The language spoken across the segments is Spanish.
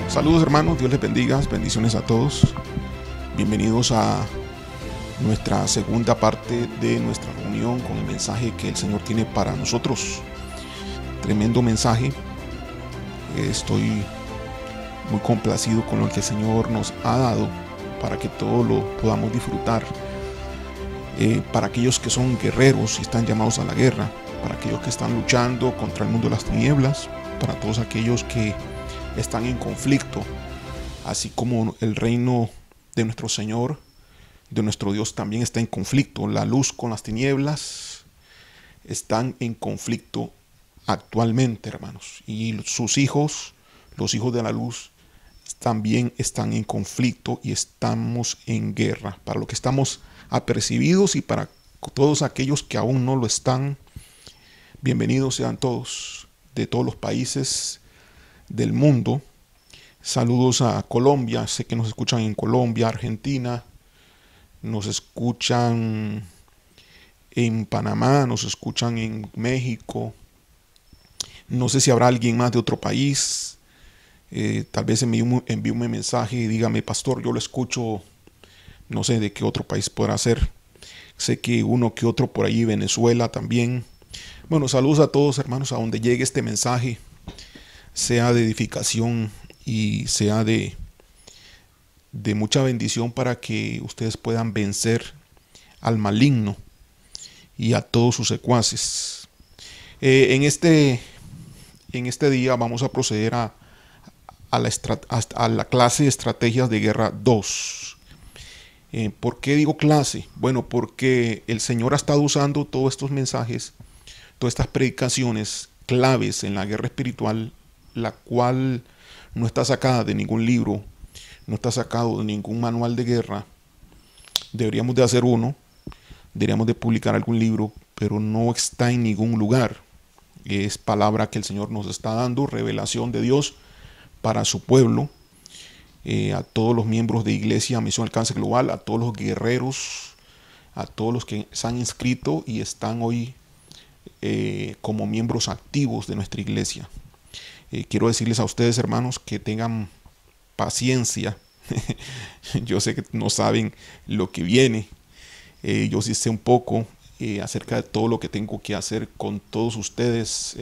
Saludos hermanos, Dios les bendiga, bendiciones a todos. Bienvenidos a nuestra segunda parte de nuestra reunión con el mensaje que el Señor tiene para nosotros. Tremendo mensaje. Estoy muy complacido con lo que el Señor nos ha dado para que todos lo podamos disfrutar. Para aquellos que son guerreros y están llamados a la guerra, para aquellos que están luchando contra el mundo de las tinieblas, para todos aquellos que están en conflicto, así como el reino de nuestro Señor, de nuestro Dios, también está en conflicto. La luz con las tinieblas están en conflicto actualmente, hermanos, y sus hijos, los hijos de la luz, también están en conflicto y estamos en guerra. Para los que estamos apercibidos y para todos aquellos que aún no lo están, bienvenidos sean todos, de todos los países del mundo. Saludos a Colombia, sé que nos escuchan en Colombia, Argentina, nos escuchan en Panamá, nos escuchan en México. No sé si habrá alguien más de otro país. Tal vez envíe un mensaje y dígame, pastor, yo lo escucho, no sé de qué otro país podrá ser. Sé que uno que otro por ahí, Venezuela también. Bueno, saludos a todos hermanos, a donde llegue este mensaje, sea de edificación y sea de mucha bendición para que ustedes puedan vencer al maligno y a todos sus secuaces. En este día vamos a proceder a la clase de estrategias de guerra 2. ¿Por qué digo clase? Bueno, porque el Señor ha estado usando todos estos mensajes, todas estas predicaciones claves en la guerra espiritual, la cual no está sacada de ningún libro, no está sacado de ningún manual de guerra. Deberíamos de hacer uno, deberíamos de publicar algún libro, pero no está en ningún lugar. Es palabra que el Señor nos está dando, revelación de Dios para su pueblo, a todos los miembros de Iglesia Misión Alcance Global, a todos los guerreros, a todos los que se han inscrito y están hoy como miembros activos de nuestra iglesia. Quiero decirles a ustedes, hermanos, que tengan paciencia. Yo sé que no saben lo que viene. Yo sí sé un poco acerca de todo lo que tengo que hacer con todos ustedes,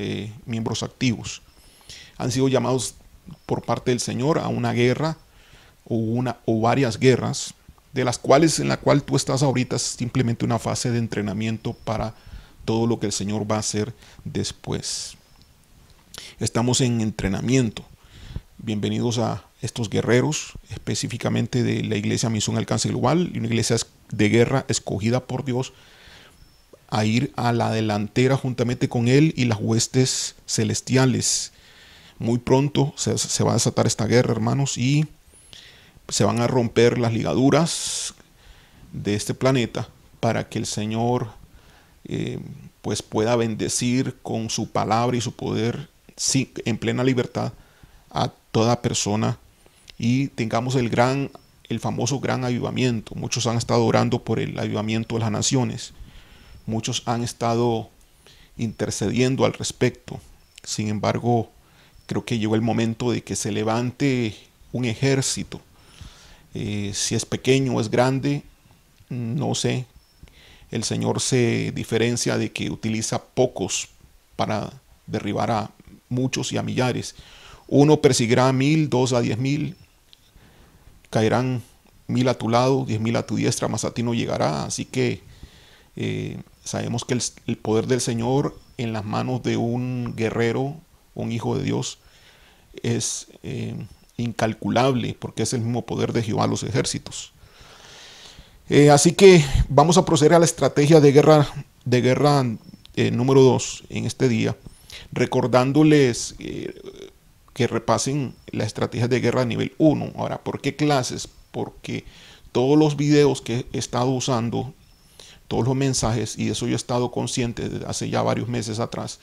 miembros activos. Han sido llamados por parte del Señor a una guerra o varias guerras, de las cuales en la cual tú estás ahorita es simplemente una fase de entrenamiento para todo lo que el Señor va a hacer después. Estamos en entrenamiento. Bienvenidos a estos guerreros, específicamente de la Iglesia Misión Alcance Global, una iglesia de guerra escogida por Dios a ir a la delantera juntamente con Él y las huestes celestiales. Muy pronto se va a desatar esta guerra, hermanos, y se van a romper las ligaduras de este planeta para que el Señor pues pueda bendecir con su palabra y su poder, sí, en plena libertad a toda persona, y tengamos el famoso gran avivamiento. Muchos han estado orando por el avivamiento de las naciones, muchos han estado intercediendo al respecto. Sin embargo, creo que llegó el momento de que se levante un ejército. Si es pequeño o es grande, no sé. El Señor se diferencia de que utiliza pocos para derribar a muchos y a millares. Uno perseguirá a 1000, dos a 10,000. Caerán 1000 a tu lado, 10,000 a tu diestra, mas a ti no llegará. Así que sabemos que el poder del Señor en las manos de un guerrero, un hijo de Dios, es incalculable, porque es el mismo poder de Jehová los ejércitos. Así que vamos a proceder a la estrategia de guerra número 2 en este día, recordándoles que repasen la estrategia de guerra a nivel 1. Ahora, ¿por qué clases? Porque todos los videos que he estado usando, todos los mensajes, y de eso yo he estado consciente desde hace ya varios meses atrás,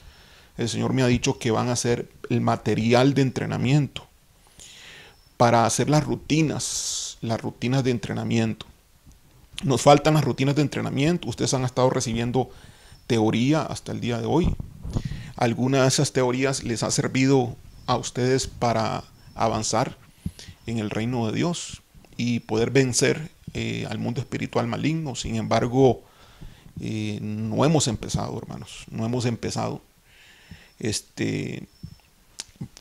el Señor me ha dicho que van a ser el material de entrenamiento para hacer las rutinas de entrenamiento. Nos faltan las rutinas de entrenamiento. Ustedes han estado recibiendo teoría hasta el día de hoy. ¿Alguna de esas teorías les ha servido a ustedes para avanzar en el reino de Dios y poder vencer al mundo espiritual maligno? Sin embargo, no hemos empezado, hermanos, no hemos empezado. Este,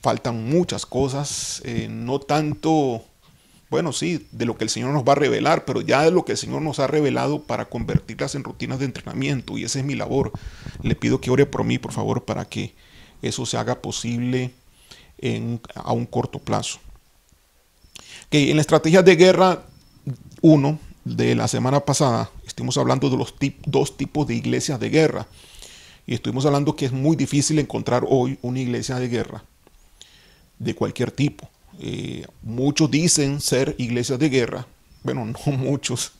Faltan muchas cosas, no tanto, bueno, sí, de lo que el Señor nos va a revelar, pero ya de lo que el Señor nos ha revelado para convertirlas en rutinas de entrenamiento, y esa es mi labor. Le pido que ore por mí, por favor, para que eso se haga posible a un corto plazo. Okay, en la estrategia de guerra 1 de la semana pasada, estuvimos hablando de los dos tipos de iglesias de guerra, y estuvimos hablando que es muy difícil encontrar hoy una iglesia de guerra de cualquier tipo. Muchos dicen ser iglesias de guerra, bueno, no muchos,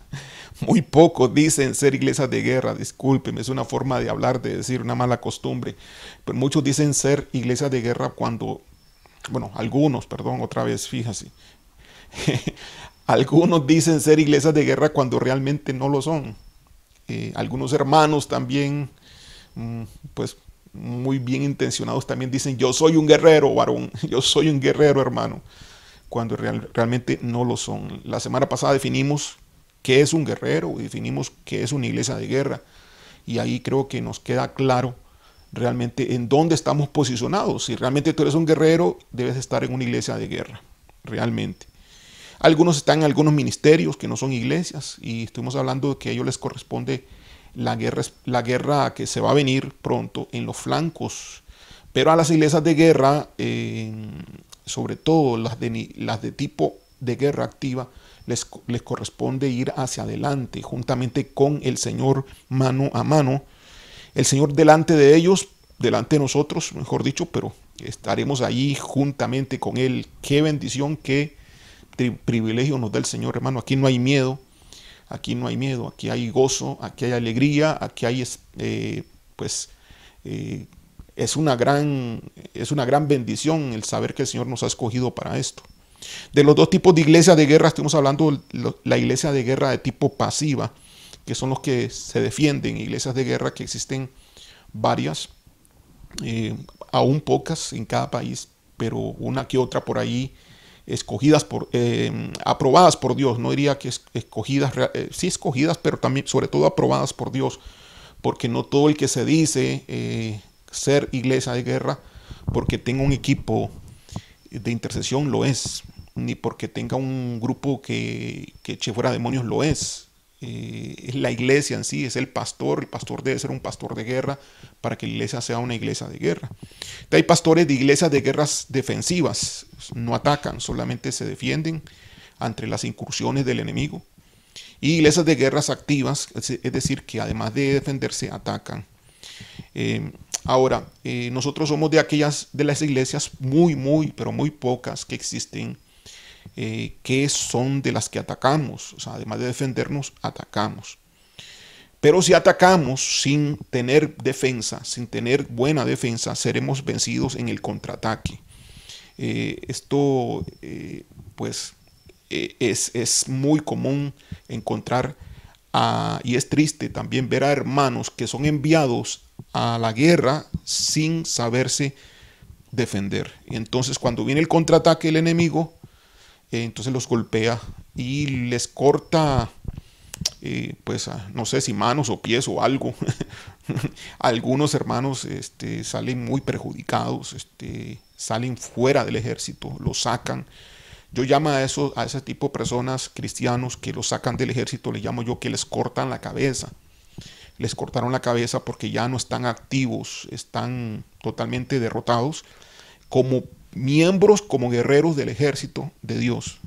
muy pocos dicen ser iglesias de guerra, discúlpenme, es una forma de hablar, de decir una mala costumbre, pero muchos dicen ser iglesias de guerra cuando, bueno, algunos, perdón, otra vez, fíjate, algunos dicen ser iglesias de guerra cuando realmente no lo son. Algunos hermanos también, pues muy bien intencionados, también dicen yo soy un guerrero, varón, yo soy un guerrero, hermano, cuando realmente no lo son. La semana pasada definimos qué es un guerrero, definimos qué es una iglesia de guerra, y ahí creo que nos queda claro realmente en dónde estamos posicionados. Si realmente tú eres un guerrero, debes estar en una iglesia de guerra, realmente. Algunos están en algunos ministerios que no son iglesias, y estuvimos hablando de que a ellos les corresponde la guerra que se va a venir pronto en los flancos. Pero a las iglesias de guerra, sobre todo las de tipo de guerra activa, les corresponde ir hacia adelante, juntamente con el Señor mano a mano. El Señor delante de ellos, delante de nosotros, mejor dicho, pero estaremos allí juntamente con Él. Qué bendición, qué privilegio nos da el Señor, hermano. Aquí no hay miedo. Aquí no hay miedo, aquí hay gozo, aquí hay alegría, aquí hay, es una gran bendición el saber que el Señor nos ha escogido para esto. De los dos tipos de iglesias de guerra, estamos hablando de la iglesia de guerra de tipo pasiva, que son los que se defienden, iglesias de guerra que existen varias, aún pocas en cada país, pero una que otra por ahí, aprobadas por Dios. No diría que escogidas, sí escogidas, pero también sobre todo aprobadas por Dios, porque no todo el que se dice ser iglesia de guerra porque tenga un equipo de intercesión lo es, ni porque tenga un grupo que eche fuera demonios lo es. Es la iglesia en sí, es el pastor debe ser un pastor de guerra para que la iglesia sea una iglesia de guerra. Hay pastores de iglesias de guerras defensivas, no atacan, solamente se defienden ante las incursiones del enemigo. Y iglesias de guerras activas, es decir, que además de defenderse, atacan. Ahora, nosotros somos de las iglesias pero muy pocas que existen, que son de las que atacamos. O sea, además de defendernos, atacamos. Pero si atacamos sin tener defensa, sin tener buena defensa, seremos vencidos en el contraataque. Esto, es muy común encontrar, y es triste también ver a hermanos que son enviados a la guerra sin saberse defender. Entonces, cuando viene el contraataque del enemigo, entonces los golpea y les corta, no sé si manos o pies o algo. Algunos hermanos salen muy perjudicados, salen fuera del ejército, los sacan. Yo llamo a ese tipo de personas, cristianos, que los sacan del ejército, les llamo yo que les cortan la cabeza. Les cortaron la cabeza porque ya no están activos, están totalmente derrotados como miembros, como guerreros del ejército de Dios.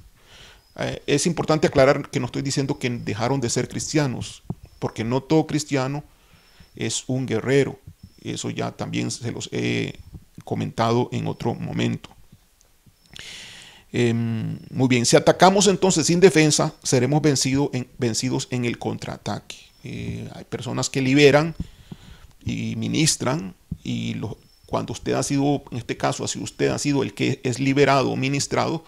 Es importante aclarar que no estoy diciendo que dejaron de ser cristianos, porque no todo cristiano es un guerrero. Eso ya también se los he comentado en otro momento. Muy bien, si atacamos entonces sin defensa, seremos vencidos en el contraataque. Hay personas que liberan y ministran, y cuando usted ha sido, en este caso, si usted ha sido el que es liberado o ministrado,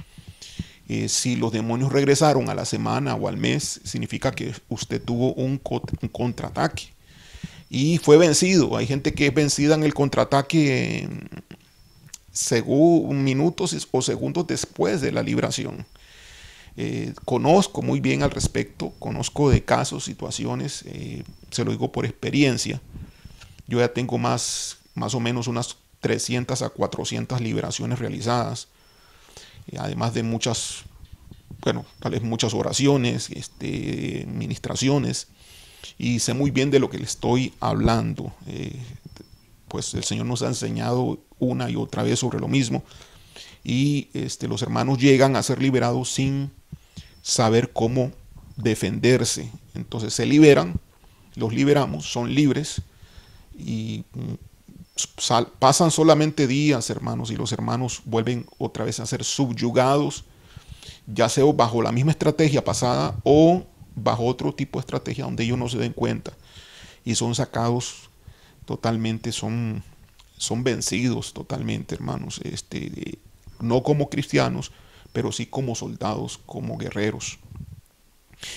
si los demonios regresaron a la semana o al mes, significa que usted tuvo un contraataque. y fue vencido. Hay gente que es vencida en el contraataque según minutos o segundos después de la liberación. Conozco muy bien al respecto, conozco de casos, situaciones, se lo digo por experiencia. Yo ya tengo más o menos unas 300 a 400 liberaciones realizadas, además de muchas, bueno, tal vez muchas oraciones, ministraciones, y sé muy bien de lo que le estoy hablando. Pues el Señor nos ha enseñado una y otra vez sobre lo mismo, y los hermanos llegan a ser liberados sin saber cómo defenderse. Entonces se liberan, los liberamos, son libres, y pasan solamente días, hermanos, y los hermanos vuelven otra vez a ser subyugados, ya sea bajo la misma estrategia pasada o bajo otro tipo de estrategia donde ellos no se den cuenta, y son sacados totalmente, son vencidos totalmente, hermanos, no como cristianos, pero sí como soldados, como guerreros.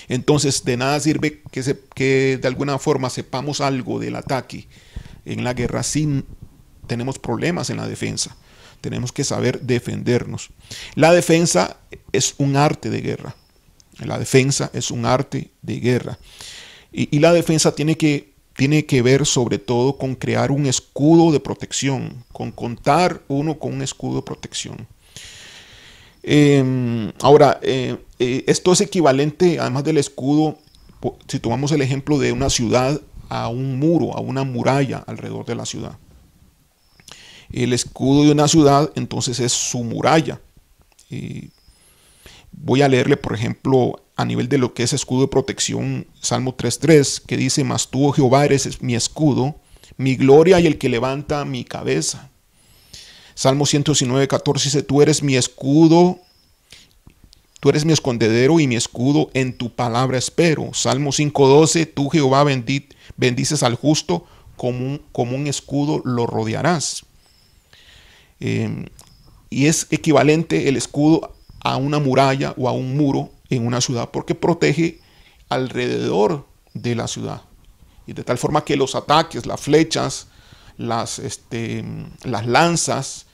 Entonces, de nada sirve que de alguna forma sepamos algo del ataque en la guerra si tenemos problemas en la defensa. Tenemos que saber defendernos. La defensa es un arte de guerra. La defensa es un arte de guerra. Y la defensa tiene que ver sobre todo con crear un escudo de protección, con contar uno con un escudo de protección. Ahora, esto es equivalente, además del escudo, si tomamos el ejemplo de una ciudad, a un muro, a una muralla alrededor de la ciudad. El escudo de una ciudad, entonces, es su muralla. Voy a leerle, por ejemplo, a nivel de lo que es escudo de protección, Salmo 3.3, que dice: mas tú, oh Jehová, eres mi escudo, mi gloria y el que levanta mi cabeza. Salmo 119.14 dice: tú eres mi escudo, tú eres mi escondedero y mi escudo, en tu palabra espero. Salmo 5.12, tú, Jehová, bendices al justo, como un escudo lo rodearás. Y es equivalente el escudo a una muralla o a un muro en una ciudad, porque protege alrededor de la ciudad, y de tal forma que los ataques, las flechas, las lanzas,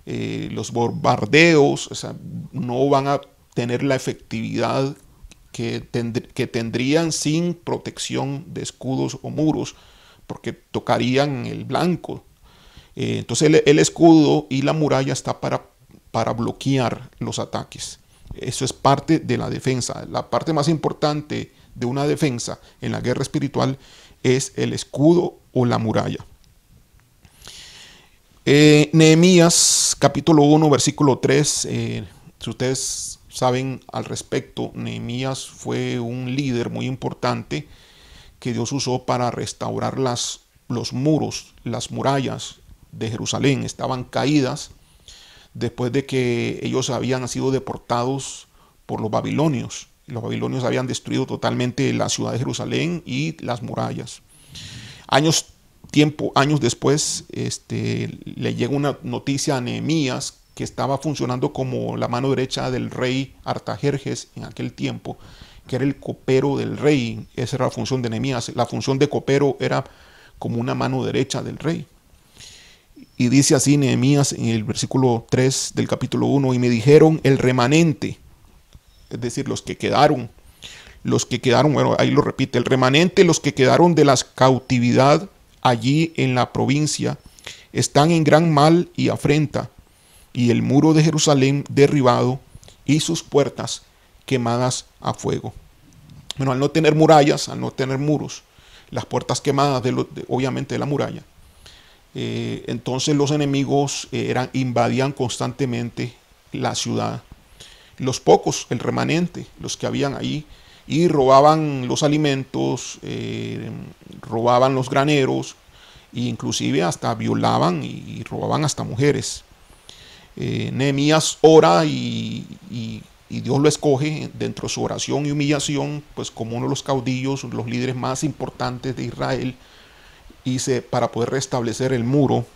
los bombardeos, o sea, no van a tener la efectividad que tendrían sin protección de escudos o muros, porque tocarían el blanco. Entonces el escudo y la muralla está para bloquear los ataques. Eso es parte de la defensa. La parte más importante de una defensa en la guerra espiritual es el escudo o la muralla. Nehemías capítulo 1 versículo 3, si ustedes saben al respecto, Nehemías fue un líder muy importante que Dios usó para restaurar los muros, las murallas de Jerusalén. Estaban caídas después de que ellos habían sido deportados por los babilonios. Los babilonios habían destruido totalmente la ciudad de Jerusalén y las murallas. Años después, le llega una noticia a Nehemías, que estaba funcionando como la mano derecha del rey Artajerjes en aquel tiempo, que era el copero del rey. Esa era la función de Nehemías. La función de copero era como una mano derecha del rey. Y dice así Nehemías en el versículo 3 del capítulo 1: y me dijeron el remanente, es decir, los que quedaron, bueno, ahí lo repite, el remanente, los que quedaron de la cautividad allí en la provincia, están en gran mal y afrenta, y el muro de Jerusalén derribado y sus puertas quemadas a fuego. Bueno, al no tener murallas, al no tener muros, las puertas quemadas obviamente de la muralla, entonces los enemigos invadían constantemente la ciudad. Los pocos, el remanente, los que habían ahí, y robaban los alimentos, robaban los graneros, e inclusive hasta violaban y robaban hasta mujeres. Nehemías ora y Dios lo escoge dentro de su oración y humillación, pues como uno de los caudillos, los líderes más importantes de Israel, para poder restablecer el muro.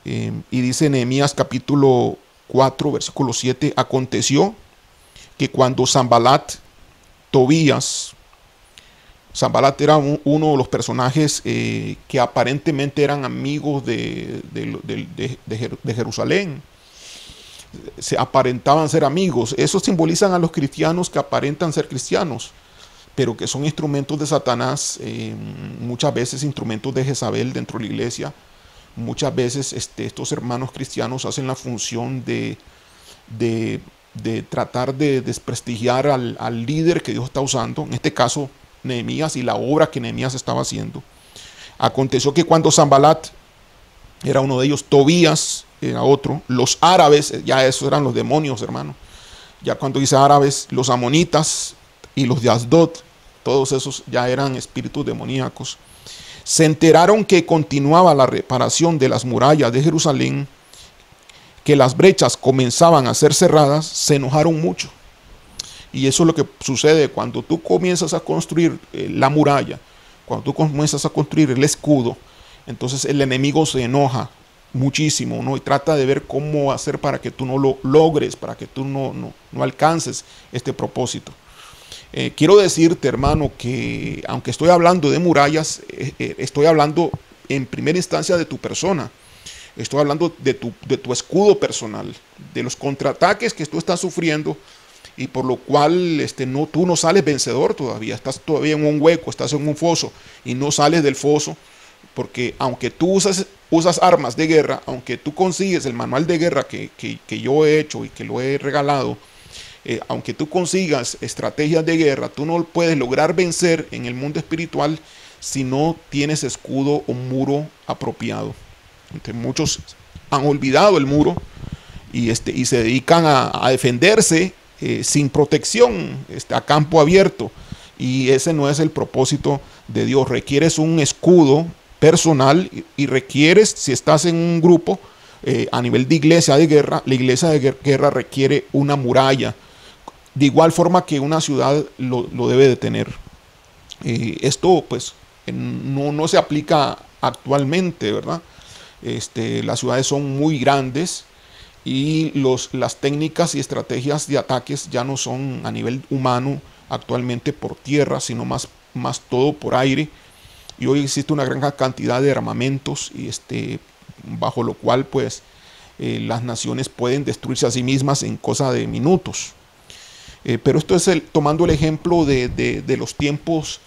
Y dice Nehemías capítulo 4 versículo 7: aconteció que cuando Sanbalat, Tobías, Sanbalat era uno de los personajes que aparentemente eran amigos de Jerusalén. Se aparentaban ser amigos. Eso simbolizan a los cristianos que aparentan ser cristianos, pero que son instrumentos de Satanás, muchas veces instrumentos de Jezabel dentro de la iglesia. Muchas veces estos hermanos cristianos hacen la función de tratar de desprestigiar al líder que Dios está usando, en este caso Nehemías, y la obra que Nehemías estaba haciendo. Aconteció que cuando Sanbalat era uno de ellos, Tobías era otro, los árabes, ya esos eran los demonios, hermano. Ya cuando dice árabes, los amonitas y los de Asdod, todos esos ya eran espíritus demoníacos. Se enteraron que continuaba la reparación de las murallas de Jerusalén, que las brechas comenzaban a ser cerradas, se enojaron mucho. Y eso es lo que sucede cuando tú comienzas a construir la muralla, cuando tú comienzas a construir el escudo, entonces el enemigo se enoja muchísimo, ¿no? Y trata de ver cómo hacer para que tú no lo logres, para que tú no alcances este propósito. Quiero decirte, hermano, que aunque estoy hablando de murallas, estoy hablando en primera instancia de tu persona. Estoy hablando de tu escudo personal, de los contraataques que tú estás sufriendo y por lo cual tú no sales vencedor todavía. Estás todavía en un hueco, estás en un foso y no sales del foso, porque aunque tú usas armas de guerra, aunque tú consigues el manual de guerra que yo he hecho y que lo he regalado, aunque tú consigas estrategias de guerra, tú no puedes lograr vencer en el mundo espiritual si no tienes escudo o muro apropiado. Entonces, muchos han olvidado el muro y se dedican a defenderse sin protección, a campo abierto. Y ese no es el propósito de Dios. Requieres un escudo personal y requieres, si estás en un grupo a nivel de iglesia de guerra, la iglesia de guerra requiere una muralla, de igual forma que una ciudad lo debe de tener. Esto pues no se aplica actualmente, ¿verdad? Las ciudades son muy grandes y las técnicas y estrategias de ataques ya no son a nivel humano actualmente por tierra, sino más todo por aire. Y hoy existe una gran cantidad de armamentos y bajo lo cual pues las naciones pueden destruirse a sí mismas en cosa de minutos. Pero esto es tomando el ejemplo de los tiempos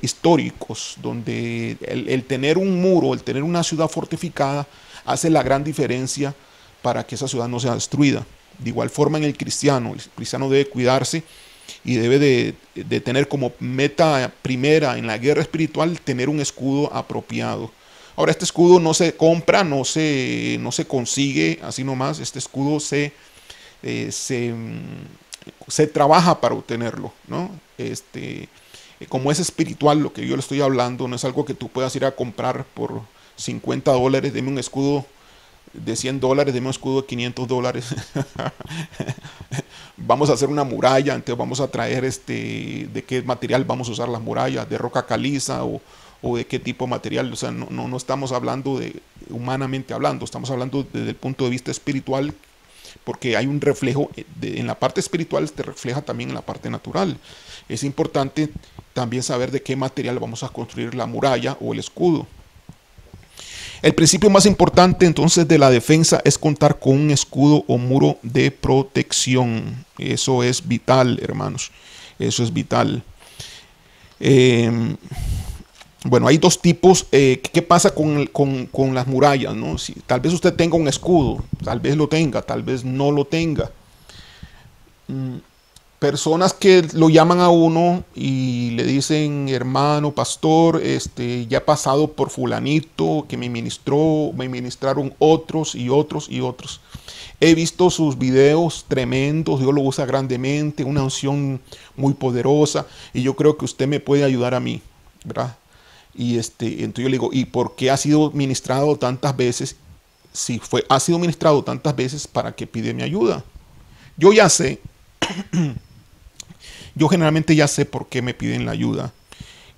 históricos, donde el tener un muro, el tener una ciudad fortificada, hace la gran diferencia para que esa ciudad no sea destruida. De igual forma en el cristiano debe cuidarse y debe de tener como meta primera en la guerra espiritual tener un escudo apropiado. Ahora, este escudo no se compra, no se consigue así nomás. Este escudo se trabaja para obtenerlo, ¿no? Como es espiritual, lo que yo le estoy hablando, no es algo que tú puedas ir a comprar por $50, deme un escudo de $100, deme un escudo de $500. Vamos a hacer una muralla, entonces vamos a traer de qué material vamos a usar las murallas, de roca caliza o de qué tipo de material. O sea, no estamos hablando humanamente hablando, estamos hablando desde el punto de vista espiritual, porque hay un reflejo en la parte espiritual, te refleja también en la parte natural. Es importante también saber de qué material vamos a construir la muralla o el escudo. El principio más importante entonces de la defensa es contar con un escudo o muro de protección. Eso es vital, hermanos. Eso es vital. Bueno, hay dos tipos. ¿Qué pasa con las murallas, ¿no? Tal vez usted tenga un escudo, tal vez lo tenga, tal vez no lo tenga. Personas que lo llaman a uno y le dicen, hermano, pastor, ya he pasado por fulanito que me ministraron otros y otros y otros. He visto sus videos tremendos, Dios lo usa grandemente, una unción muy poderosa y yo creo que usted me puede ayudar a mí, ¿verdad? Y entonces yo le digo, ¿y por qué ha sido ministrado tantas veces? Si ha sido ministrado tantas veces, ¿para qué pide mi ayuda? Yo ya sé. Yo generalmente ya sé por qué me piden la ayuda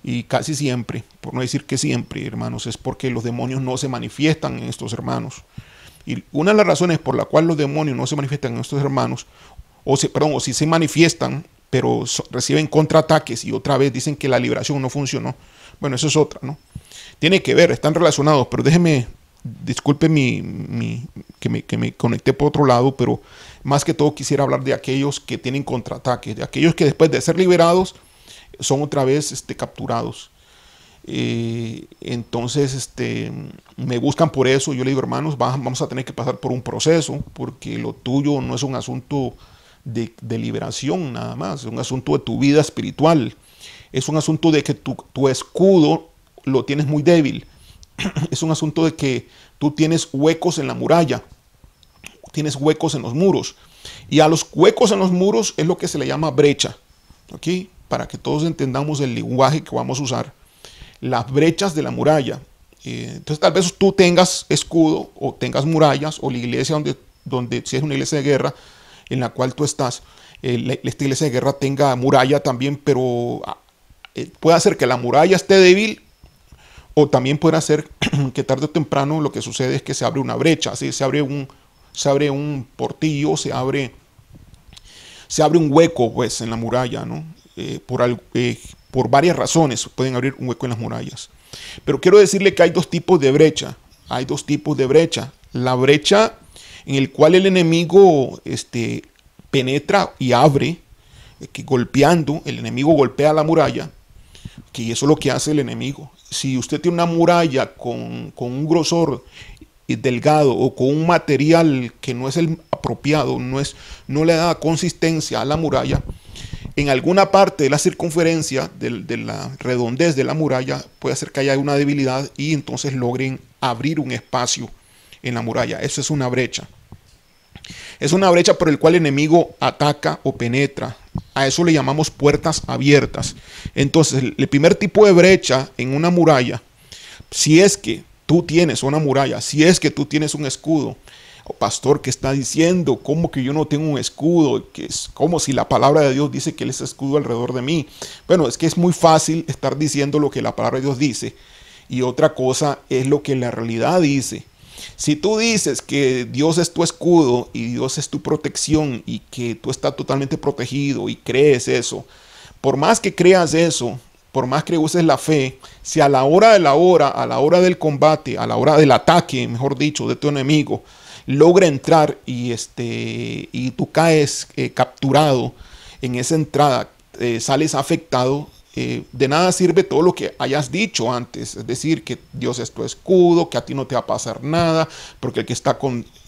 y casi siempre, por no decir que siempre, hermanos, es porque los demonios no se manifiestan en estos hermanos. Y una de las razones por la cual los demonios no se manifiestan en estos hermanos, o si se manifiestan, pero reciben contraataques y otra vez dicen que la liberación no funcionó. Bueno, eso es otra, ¿no? Tiene que ver, están relacionados, pero disculpe que me conecté por otro lado, pero más que todo quisiera hablar de aquellos que tienen contraataques, de aquellos que después de ser liberados son otra vez capturados. Entonces me buscan por eso. Yo le digo, hermanos, vamos a tener que pasar por un proceso, porque lo tuyo no es un asunto de liberación nada más, es un asunto de tu vida espiritual, es un asunto de que tu escudo lo tienes muy débil, es un asunto de que tú tienes huecos en la muralla, tienes huecos en los muros, y a los huecos en los muros es lo que se le llama brecha, ¿ok? Para que todos entendamos el lenguaje que vamos a usar, las brechas de la muralla. Entonces tal vez tú tengas escudo o tengas murallas, o la iglesia donde si es una iglesia de guerra en la cual tú estás, esta iglesia de guerra tenga muralla también, pero puede ser que la muralla esté débil, o también puede ser que tarde o temprano lo que sucede es que se abre una brecha, ¿sí? Se abre un portillo, se abre un hueco pues en la muralla, ¿no? Por varias razones pueden abrir un hueco en las murallas. Pero quiero decirle que hay dos tipos de brecha. Hay dos tipos de brecha. La brecha en el cual el enemigo penetra y abre, que golpeando, el enemigo golpea la muralla, que eso es lo que hace el enemigo. Si usted tiene una muralla con un grosor delgado o con un material que no es el apropiado, no le da consistencia a la muralla, en alguna parte de la circunferencia, de la redondez de la muralla, puede hacer que haya una debilidad y entonces logren abrir un espacio en la muralla. Eso es una brecha. Es una brecha por el cual el enemigo ataca o penetra. A eso le llamamos puertas abiertas. Entonces, el primer tipo de brecha en una muralla, si es que tú tienes una muralla, si es que tú tienes un escudo, o pastor, que está diciendo, ¿cómo que yo no tengo un escudo? Que es como si la palabra de Dios dice que Él es escudo alrededor de mí. Bueno, es que es muy fácil estar diciendo lo que la palabra de Dios dice, y otra cosa es lo que la realidad dice. Si tú dices que Dios es tu escudo y Dios es tu protección y que tú estás totalmente protegido y crees eso, por más que creas eso, por más que uses la fe, si a la hora de a la hora del combate, a la hora del ataque, mejor dicho, de tu enemigo, logra entrar y tú caes capturado en esa entrada, sales afectado, de nada sirve todo lo que hayas dicho antes, es decir, que Dios es tu escudo, que a ti no te va a pasar nada, porque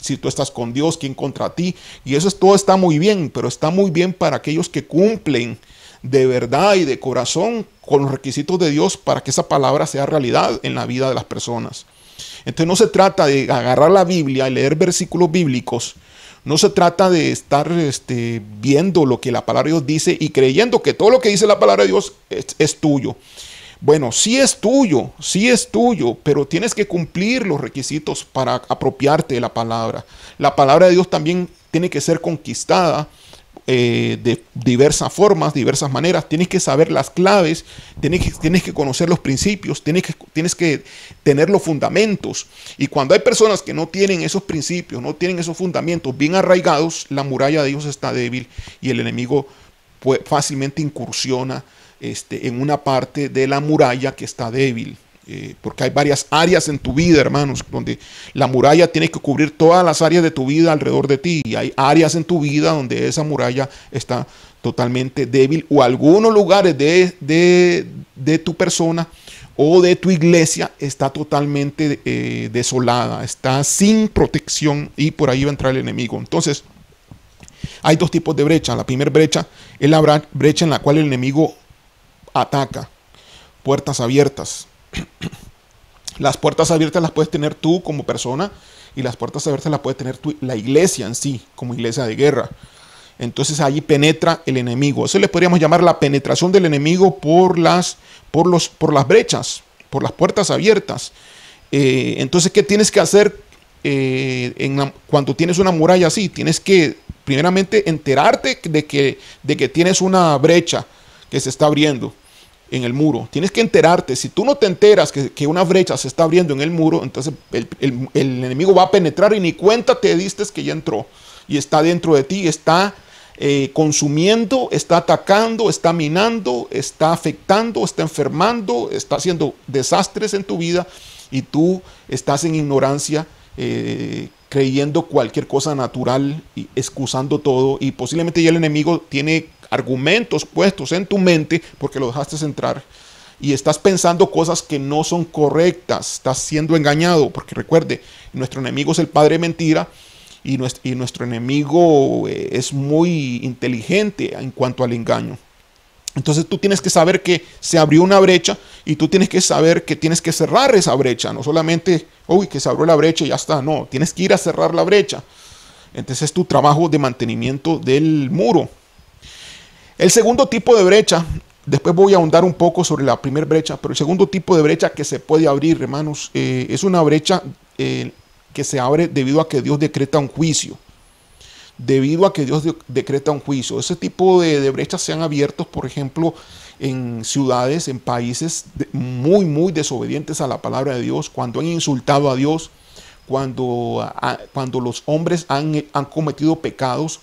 si tú estás con Dios, ¿quién contra ti? Y todo está muy bien, pero está muy bien para aquellos que cumplen de verdad y de corazón con los requisitos de Dios para que esa palabra sea realidad en la vida de las personas. Entonces no se trata de agarrar la Biblia y leer versículos bíblicos, no se trata de estar viendo lo que la palabra de Dios dice y creyendo que todo lo que dice la palabra de Dios es tuyo. Bueno, sí es tuyo, pero tienes que cumplir los requisitos para apropiarte de la palabra. La palabra de Dios también tiene que ser conquistada de diversas formas, diversas maneras. Tienes que saber las claves, tienes que conocer los principios, tienes que tener los fundamentos. Y cuando hay personas que no tienen esos principios, no tienen esos fundamentos bien arraigados, la muralla de Dios está débil y el enemigo fácilmente incursiona en una parte de la muralla que está débil. Porque hay varias áreas en tu vida, hermanos, donde la muralla tiene que cubrir todas las áreas de tu vida alrededor de ti. Y hay áreas en tu vida donde esa muralla está totalmente débil, o algunos lugares de tu persona o de tu iglesia está totalmente desolada, está sin protección, y por ahí va a entrar el enemigo. Entonces, hay dos tipos de brecha. La primera brecha es la brecha en la cual el enemigo ataca, puertas abiertas. Las puertas abiertas las puedes tener tú como persona, y las puertas abiertas las puede tener la iglesia en sí, como iglesia de guerra. Entonces allí penetra el enemigo. Eso le podríamos llamar la penetración del enemigo por las brechas, por las puertas abiertas. Entonces, ¿qué tienes que hacer cuando tienes una muralla así? Tienes que primeramente enterarte de que tienes una brecha que se está abriendo en el muro. Tienes que enterarte. Si tú no te enteras que una brecha se está abriendo en el muro, entonces el enemigo va a penetrar y ni cuenta te diste que ya entró y está dentro de ti, está consumiendo, está atacando, está minando, está afectando, está enfermando, está haciendo desastres en tu vida y tú estás en ignorancia, creyendo cualquier cosa natural y excusando todo, y posiblemente ya el enemigo tiene argumentos puestos en tu mente porque lo dejaste entrar y estás pensando cosas que no son correctas, estás siendo engañado, porque recuerde, nuestro enemigo es el padre de mentira y nuestro enemigo es muy inteligente en cuanto al engaño. Entonces tú tienes que saber que se abrió una brecha y tú tienes que saber que tienes que cerrar esa brecha, no solamente, uy, que se abrió la brecha y ya está, no, tienes que ir a cerrar la brecha. Entonces es tu trabajo de mantenimiento del muro. El segundo tipo de brecha, después voy a ahondar un poco sobre la primera brecha, pero el segundo tipo de brecha que se puede abrir, hermanos, es una brecha que se abre debido a que Dios decreta un juicio. Debido a que Dios decreta un juicio. Ese tipo de brechas se han abierto, por ejemplo, en ciudades, en países muy desobedientes a la palabra de Dios, cuando han insultado a Dios, cuando los hombres han cometido pecados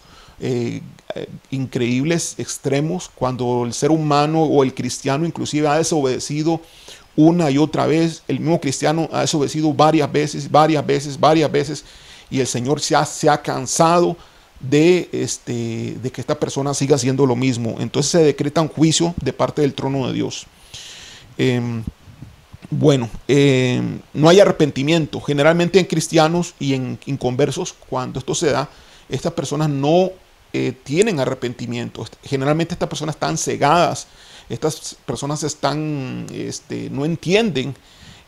increíbles, extremos, cuando el ser humano o el cristiano inclusive ha desobedecido una y otra vez. El mismo cristiano ha desobedecido varias veces, y el Señor se ha cansado de que esta persona siga haciendo lo mismo. Entonces se decreta un juicio de parte del trono de Dios. No hay arrepentimiento. Generalmente en cristianos y en inconversos, cuando esto se da, estas personas no tienen arrepentimiento. Generalmente estas personas están cegadas. Estas personas no entienden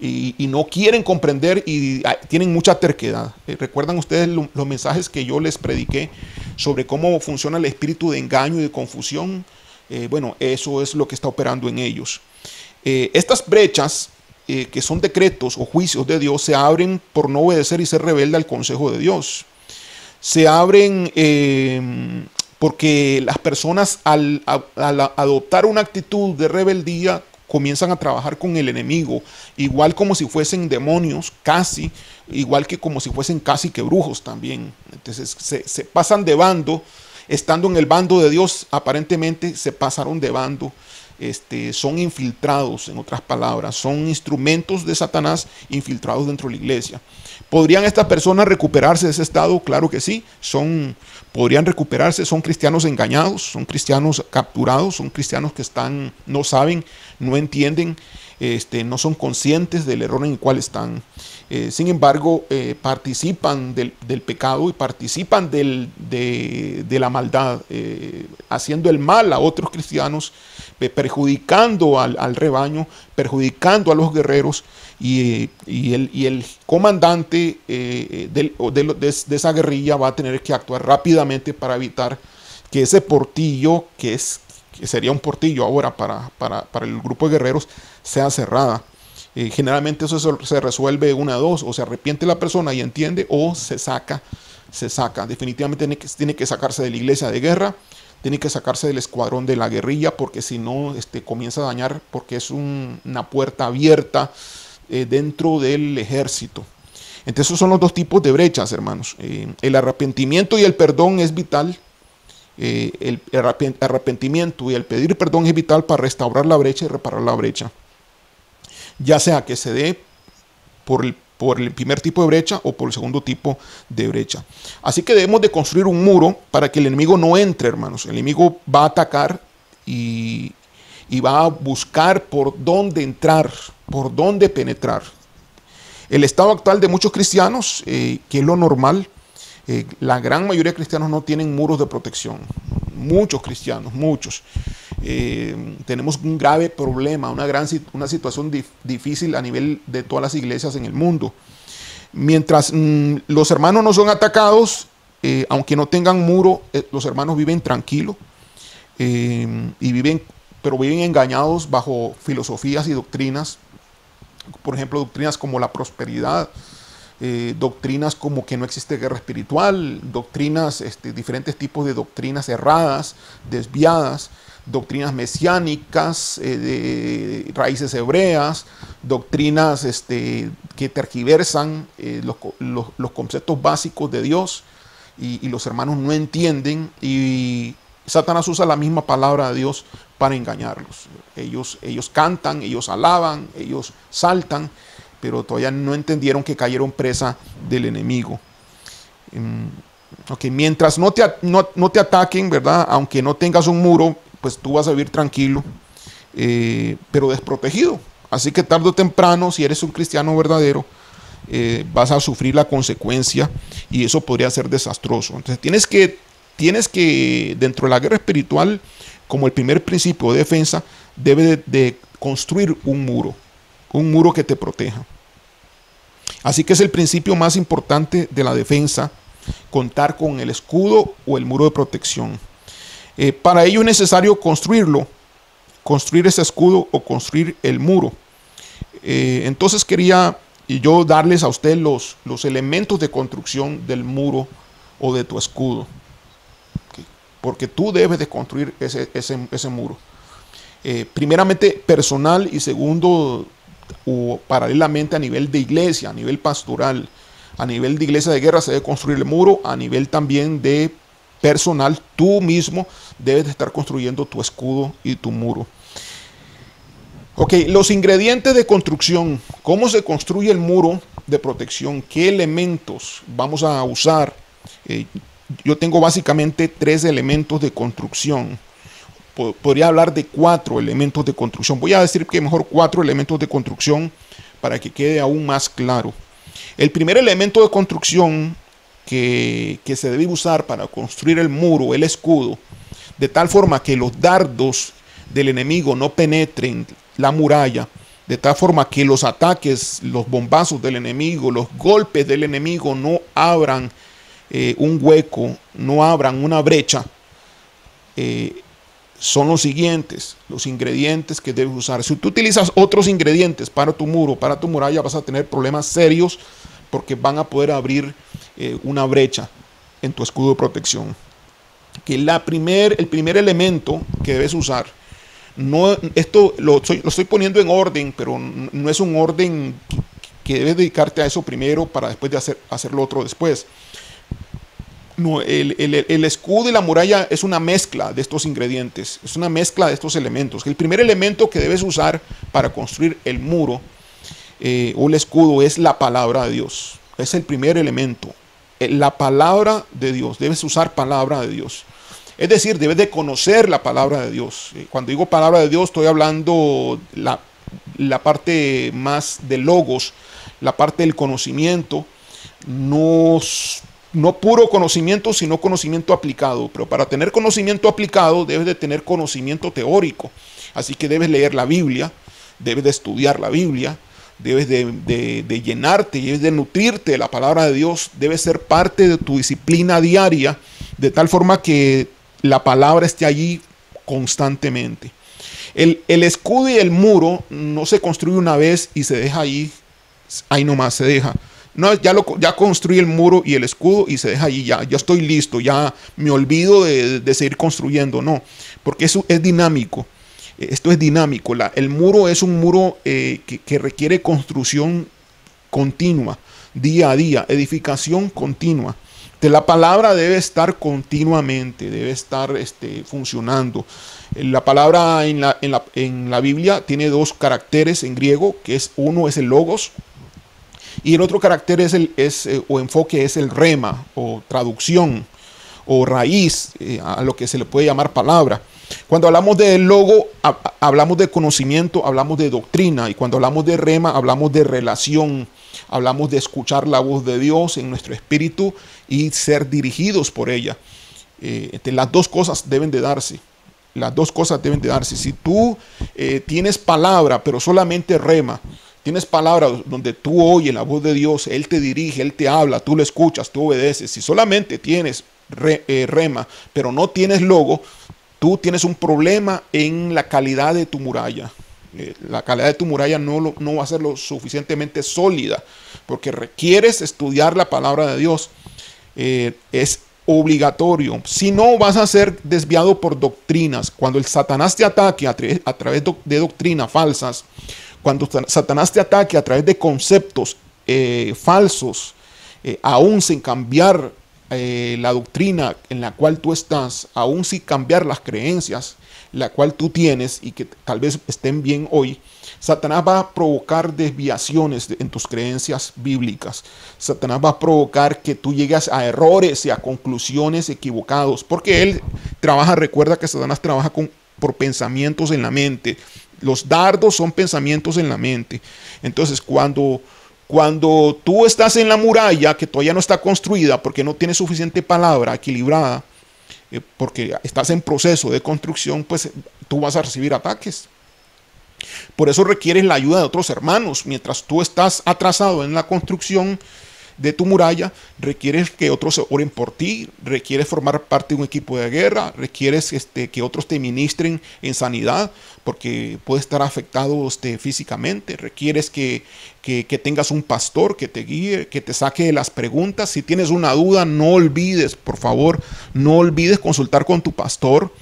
y no quieren comprender y tienen mucha terquedad. ¿Recuerdan ustedes los mensajes que yo les prediqué sobre cómo funciona el espíritu de engaño y de confusión? Bueno, eso es lo que está operando en ellos. Estas brechas, que son decretos o juicios de Dios, se abren por no obedecer y ser rebelde al consejo de Dios. Se abren porque las personas al adoptar una actitud de rebeldía comienzan a trabajar con el enemigo, igual como si fuesen demonios, casi, igual que como si fuesen casi que brujos también. Entonces se pasan de bando, estando en el bando de Dios, aparentemente se pasaron de bando. Son infiltrados, en otras palabras, son instrumentos de Satanás infiltrados dentro de la iglesia. ¿Podrían estas personas recuperarse de ese estado? Claro que sí, podrían recuperarse. Son cristianos engañados, son cristianos capturados, son cristianos que no saben, no entienden, no son conscientes del error en el cual están. Sin embargo, participan del pecado y participan de la maldad, haciendo el mal a otros cristianos, perjudicando al rebaño, perjudicando a los guerreros, y el comandante de esa guerrilla va a tener que actuar rápidamente para evitar que ese portillo, que sería un portillo ahora para el grupo de guerreros, sea cerrada. Generalmente eso se resuelve una de dos: o se arrepiente la persona y entiende, o se saca. Definitivamente tiene que sacarse de la iglesia de guerra, tiene que sacarse del escuadrón de la guerrilla, porque si no comienza a dañar, porque es una puerta abierta dentro del ejército. Entonces esos son los dos tipos de brechas, hermanos. El arrepentimiento y el perdón es vital. El arrepentimiento y el pedir perdón es vital para restaurar la brecha y reparar la brecha, ya sea que se dé por el primer tipo de brecha o por el segundo tipo de brecha. Así que debemos de construir un muro para que el enemigo no entre, hermanos. El enemigo va a atacar y va a buscar por dónde entrar, por dónde penetrar. El estado actual de muchos cristianos, que es lo normal, la gran mayoría de cristianos no tienen muros de protección. Muchos cristianos, muchos. Tenemos un grave problema, una situación difícil a nivel de todas las iglesias en el mundo. Mientras los hermanos no son atacados, aunque no tengan muro, los hermanos viven tranquilos, pero viven engañados bajo filosofías y doctrinas. Por ejemplo, doctrinas como la prosperidad, doctrinas como que no existe guerra espiritual, doctrinas, diferentes tipos de doctrinas erradas, desviadas, doctrinas mesiánicas, de raíces hebreas, doctrinas que tergiversan los conceptos básicos de Dios y los hermanos no entienden, y Satanás usa la misma palabra de Dios para engañarlos. Ellos cantan, ellos alaban, ellos saltan, pero todavía no entendieron que cayeron presa del enemigo. Okay, mientras no te ataquen, ¿verdad? Aunque no tengas un muro, pues tú vas a vivir tranquilo, pero desprotegido. Así que tarde o temprano, si eres un cristiano verdadero, vas a sufrir la consecuencia, y eso podría ser desastroso. Entonces tienes que dentro de la guerra espiritual, como el primer principio de defensa, debe de construir un muro que te proteja. Así que es el principio más importante de la defensa, contar con el escudo o el muro de protección. Para ello es necesario construir ese escudo o construir el muro. Entonces quería yo darles a ustedes los elementos de construcción del muro o de tu escudo. ¿Okay? Porque tú debes de construir ese muro. Primeramente personal, y segundo, o paralelamente a nivel de iglesia, a nivel pastoral. A nivel de iglesia de guerra se debe construir el muro, a nivel también de personal, tú mismo debes de estar construyendo tu escudo y tu muro. Ok, los ingredientes de construcción. ¿Cómo se construye el muro de protección? ¿Qué elementos vamos a usar? Yo tengo básicamente 3 elementos de construcción. Podría hablar de 4 elementos de construcción. Voy a decir que mejor 4 elementos de construcción para que quede aún más claro. El primer elemento de construcción que se debe usar para construir el muro, el escudo, de tal forma que los dardos del enemigo no penetren la muralla, de tal forma que los ataques, los bombazos del enemigo, los golpes del enemigo no abran un hueco, no abran una brecha, son los siguientes, los ingredientes que debes usar. Si tú utilizas otros ingredientes para tu muro, para tu muralla, vas a tener problemas serios, porque van a poder abrir una brecha en tu escudo de protección. Que el primer elemento que debes usar, esto lo estoy poniendo en orden, pero no es un orden que debes dedicarte a eso primero para después de hacer lo otro después. No, el escudo y la muralla es una mezcla de estos ingredientes, es una mezcla de estos elementos. El primer elemento que debes usar para construir el muro o el escudo es la palabra de Dios. Es el primer elemento. La palabra de Dios. Debes usar palabra de Dios. Es decir, debes de conocer la palabra de Dios. Cuando digo palabra de Dios, estoy hablando la parte más de logos, la parte del conocimiento. No puro conocimiento, sino conocimiento aplicado. Pero para tener conocimiento aplicado, debes de tener conocimiento teórico. Así que debes leer la Biblia, debes de estudiar la Biblia, debes de llenarte, debes de nutrirte de la palabra de Dios, debe ser parte de tu disciplina diaria, de tal forma que la palabra esté allí constantemente. El escudo y el muro no se construye una vez y se deja ahí nomás se deja. No, ya construí el muro y el escudo y se deja allí, ya estoy listo, ya me olvido de seguir construyendo. No, porque eso es dinámico. Esto es dinámico. El muro es un muro que requiere construcción continua, día a día, edificación continua. La palabra debe estar continuamente, debe estar funcionando. La palabra en la Biblia tiene 2 caracteres en griego, uno es el logos, y el otro carácter o enfoque es el rema, o traducción, o raíz, a lo que se le puede llamar palabra. Cuando hablamos de logo, hablamos de conocimiento, hablamos de doctrina, y cuando hablamos de rema, hablamos de relación, hablamos de escuchar la voz de Dios en nuestro espíritu y ser dirigidos por ella. Las dos cosas deben de darse. Las dos cosas deben de darse. Si tú tienes palabra, pero solamente rema, tienes palabra donde tú oyes la voz de Dios, Él te dirige, Él te habla, tú lo escuchas, tú obedeces. Si solamente tienes rema, pero no tienes logo, tú tienes un problema en la calidad de tu muralla. La calidad de tu muralla no va a ser lo suficientemente sólida, porque requieres estudiar la palabra de Dios. Es obligatorio. Si no, vas a ser desviado por doctrinas. Cuando el Satanás te ataque a través de doctrinas falsas, cuando Satanás te ataque a través de conceptos falsos, aún sin cambiar la doctrina en la cual tú estás, aun si cambiar las creencias, la cual tú tienes y que tal vez estén bien hoy, Satanás va a provocar desviaciones en tus creencias bíblicas. Satanás va a provocar que tú llegues a errores y a conclusiones equivocados, porque él trabaja, recuerda que Satanás trabaja por pensamientos en la mente. Los dardos son pensamientos en la mente. Entonces, cuando tú estás en la muralla que todavía no está construida porque no tienes suficiente palabra equilibrada, porque estás en proceso de construcción, pues tú vas a recibir ataques. Por eso requieres la ayuda de otros hermanos. Mientras tú estás atrasado en la construcción de tu muralla, requieres que otros oren por ti, requieres formar parte de un equipo de guerra, requieres que otros te ministren en sanidad, porque puedes estar afectado físicamente, requieres que tengas un pastor que te guíe, que te saque de las preguntas. Si tienes una duda, no olvides, por favor, no olvides consultar con tu pastor,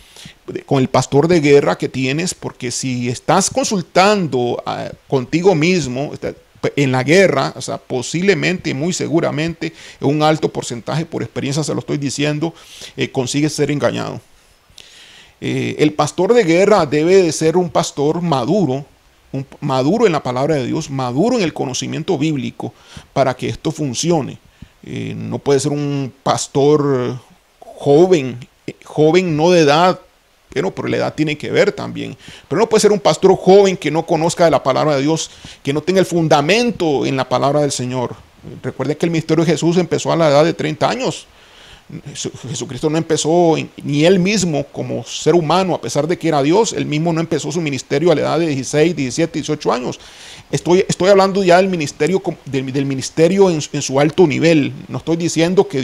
con el pastor de guerra que tienes, porque si estás consultando contigo mismo en la guerra, o sea, posiblemente, muy seguramente, en un alto porcentaje, por experiencia se lo estoy diciendo, consigues ser engañado. El pastor de guerra debe de ser un pastor maduro, maduro en la palabra de Dios, maduro en el conocimiento bíblico, para que esto funcione. No puede ser un pastor joven no de edad, pero la edad tiene que ver también. Pero no puede ser un pastor joven que no conozca de la palabra de Dios, que no tenga el fundamento en la palabra del Señor. Recuerden que el ministerio de Jesús empezó a la edad de 30 años. Jesucristo no empezó, ni él mismo como ser humano, a pesar de que era Dios, él mismo no empezó su ministerio a la edad de 16, 17, 18 años. Estoy hablando ya del ministerio, del ministerio en su alto nivel. No estoy diciendo que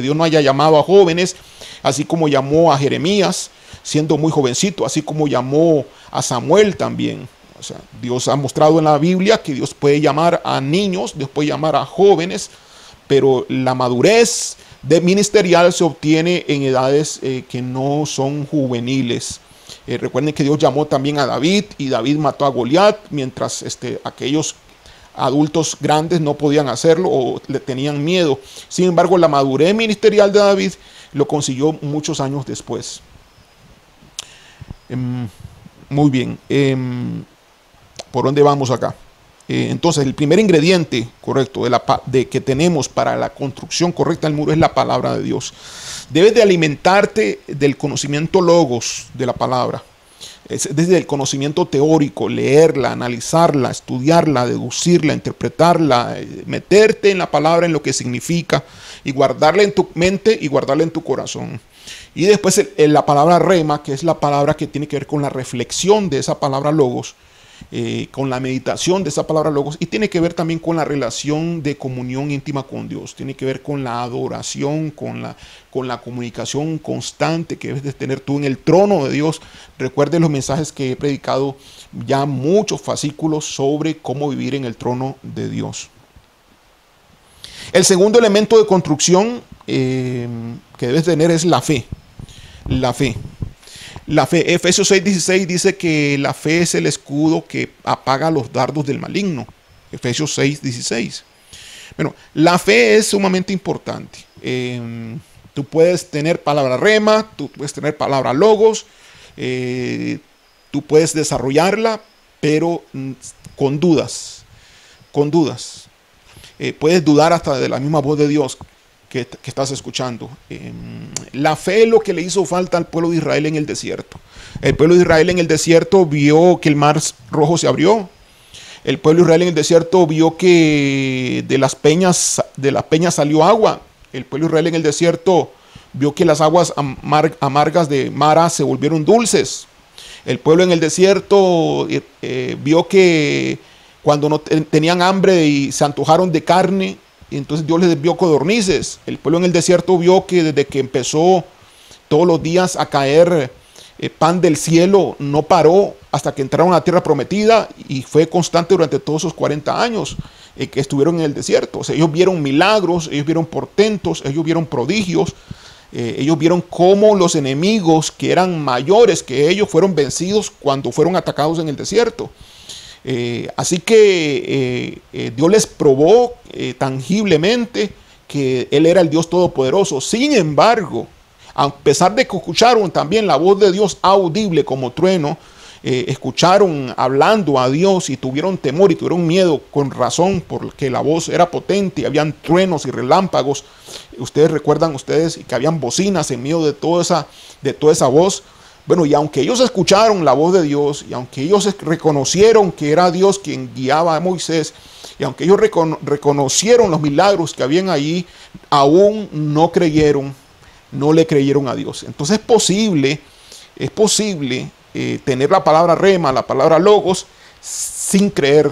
Dios no haya llamado a jóvenes, así como llamó a Jeremías, siendo muy jovencito, así como llamó a Samuel también. O sea, Dios ha mostrado en la Biblia que Dios puede llamar a niños, Dios puede llamar a jóvenes, pero la madurez ministerial se obtiene en edades que no son juveniles. Recuerden que Dios llamó también a David, y David mató a Goliat, mientras aquellos adultos grandes no podían hacerlo o le tenían miedo. Sin embargo, la madurez ministerial de David lo consiguió muchos años después. Muy bien. ¿Por dónde vamos acá? Entonces, el primer ingrediente correcto que tenemos para la construcción correcta del muro es la palabra de Dios. Debes de alimentarte del conocimiento logos de la palabra. Desde el conocimiento teórico, leerla, analizarla, estudiarla, deducirla, interpretarla, meterte en la palabra, en lo que significa, y guardarla en tu mente y guardarla en tu corazón. Y después la palabra rema, que es la palabra que tiene que ver con la reflexión de esa palabra logos, con la meditación de esa palabra logos, y tiene que ver también con la relación de comunión íntima con Dios, tiene que ver con la adoración, con la comunicación constante que debes de tener tú en el trono de Dios. Recuerden los mensajes que he predicado, ya muchos fascículos sobre cómo vivir en el trono de Dios. El segundo elemento de construcción que debes tener es la fe. La fe. La fe, Efesios 6:16 dice que la fe es el escudo que apaga los dardos del maligno. Efesios 6:16. Bueno, la fe es sumamente importante. Tú puedes tener palabra rema, tú puedes tener palabra logos, tú puedes desarrollarla, pero con dudas. Puedes dudar hasta de la misma voz de Dios que estás escuchando. La fe es lo que le hizo falta al pueblo de Israel en el desierto. El pueblo de Israel en el desierto vio que el mar rojo se abrió. El pueblo de Israel en el desierto vio que de las peñas salió agua. El pueblo de Israel en el desierto vio que las aguas amargas de Mara se volvieron dulces. El pueblo en el desierto vio que cuando no tenían hambre y se antojaron de carne, y entonces Dios les envió codornices. El pueblo en el desierto vio que desde que empezó todos los días a caer pan del cielo, no paró hasta que entraron a la tierra prometida, y fue constante durante todos esos 40 años que estuvieron en el desierto. O sea, ellos vieron milagros, ellos vieron portentos, ellos vieron prodigios, ellos vieron cómo los enemigos que eran mayores que ellos fueron vencidos cuando fueron atacados en el desierto. Así que Dios les probó tangiblemente que Él era el Dios Todopoderoso. Sin embargo, a pesar de que escucharon también la voz de Dios audible como trueno, escucharon hablando a Dios y tuvieron temor y tuvieron miedo con razón, porque la voz era potente y habían truenos y relámpagos. Ustedes recuerdan que habían bocinas en medio de toda esa voz. Bueno, y aunque ellos escucharon la voz de Dios, y aunque ellos reconocieron que era Dios quien guiaba a Moisés, y aunque ellos reconocieron los milagros que habían allí, aún no creyeron, no le creyeron a Dios. Entonces es posible tener la palabra rema, la palabra logos, sin creer.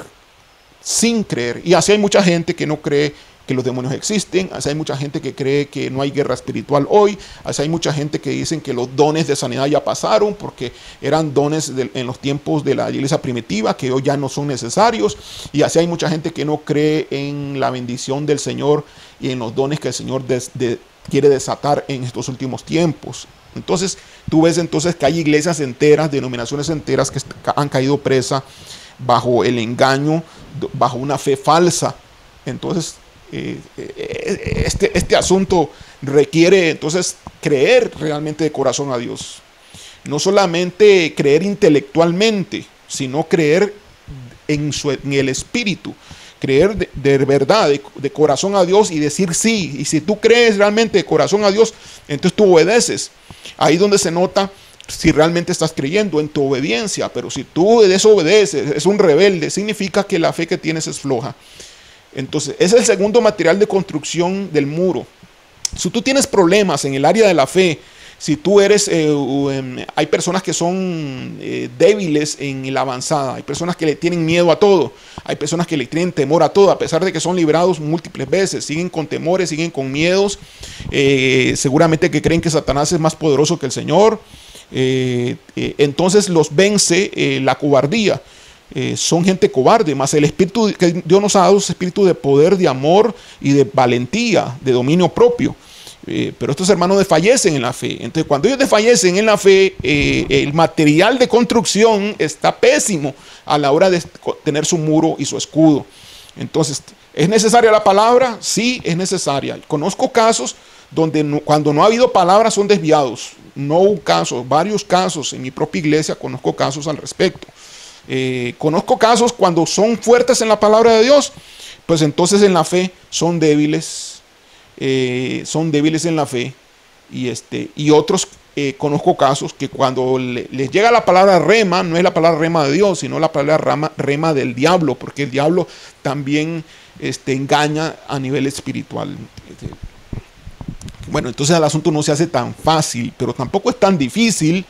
Y así hay mucha gente que no cree que los demonios existen, así hay mucha gente que cree que no hay guerra espiritual hoy, así hay mucha gente que dicen que los dones de sanidad ya pasaron porque eran dones en los tiempos de la iglesia primitiva, que hoy ya no son necesarios, y así hay mucha gente que no cree en la bendición del Señor y en los dones que el Señor quiere desatar en estos últimos tiempos. Entonces tú ves que hay iglesias enteras, denominaciones enteras que han caído presa bajo el engaño, bajo una fe falsa. Entonces este asunto requiere entonces creer realmente de corazón a Dios. No solamente creer intelectualmente, sino creer en el Espíritu. Creer de verdad, de corazón a Dios y decir sí. Y si tú crees realmente de corazón a Dios, entonces tú obedeces. Ahí donde se nota si realmente estás creyendo en tu obediencia. Pero si tú desobedeces, es un rebelde, significa que la fe que tienes es floja. Entonces, ese es el segundo material de construcción del muro. Si tú tienes problemas en el área de la fe, si tú eres, hay personas que son débiles en la avanzada, hay personas que le tienen miedo a todo, hay personas que le tienen temor a todo, a pesar de que son librados múltiples veces, siguen con temores, siguen con miedos, seguramente que creen que Satanás es más poderoso que el Señor, entonces los vence la cobardía. Son gente cobarde, más el espíritu que Dios nos ha dado es espíritu de poder, de amor y de valentía, de dominio propio. Pero estos hermanos desfallecen en la fe. Entonces, cuando ellos desfallecen en la fe, el material de construcción está pésimo a la hora de tener su muro y su escudo. Entonces, ¿es necesaria la palabra? Sí, es necesaria. Conozco casos donde cuando no ha habido palabra son desviados. No hubo casos, varios casos en mi propia iglesia, conozco casos al respecto. Conozco casos cuando son fuertes en la palabra de Dios, pues entonces en la fe son débiles en la fe, y otros conozco casos que cuando les llega la palabra rema, no es la palabra rema de Dios, sino la palabra rema del diablo, porque el diablo también engaña a nivel espiritual. Bueno, entonces el asunto no se hace tan fácil, pero tampoco es tan difícil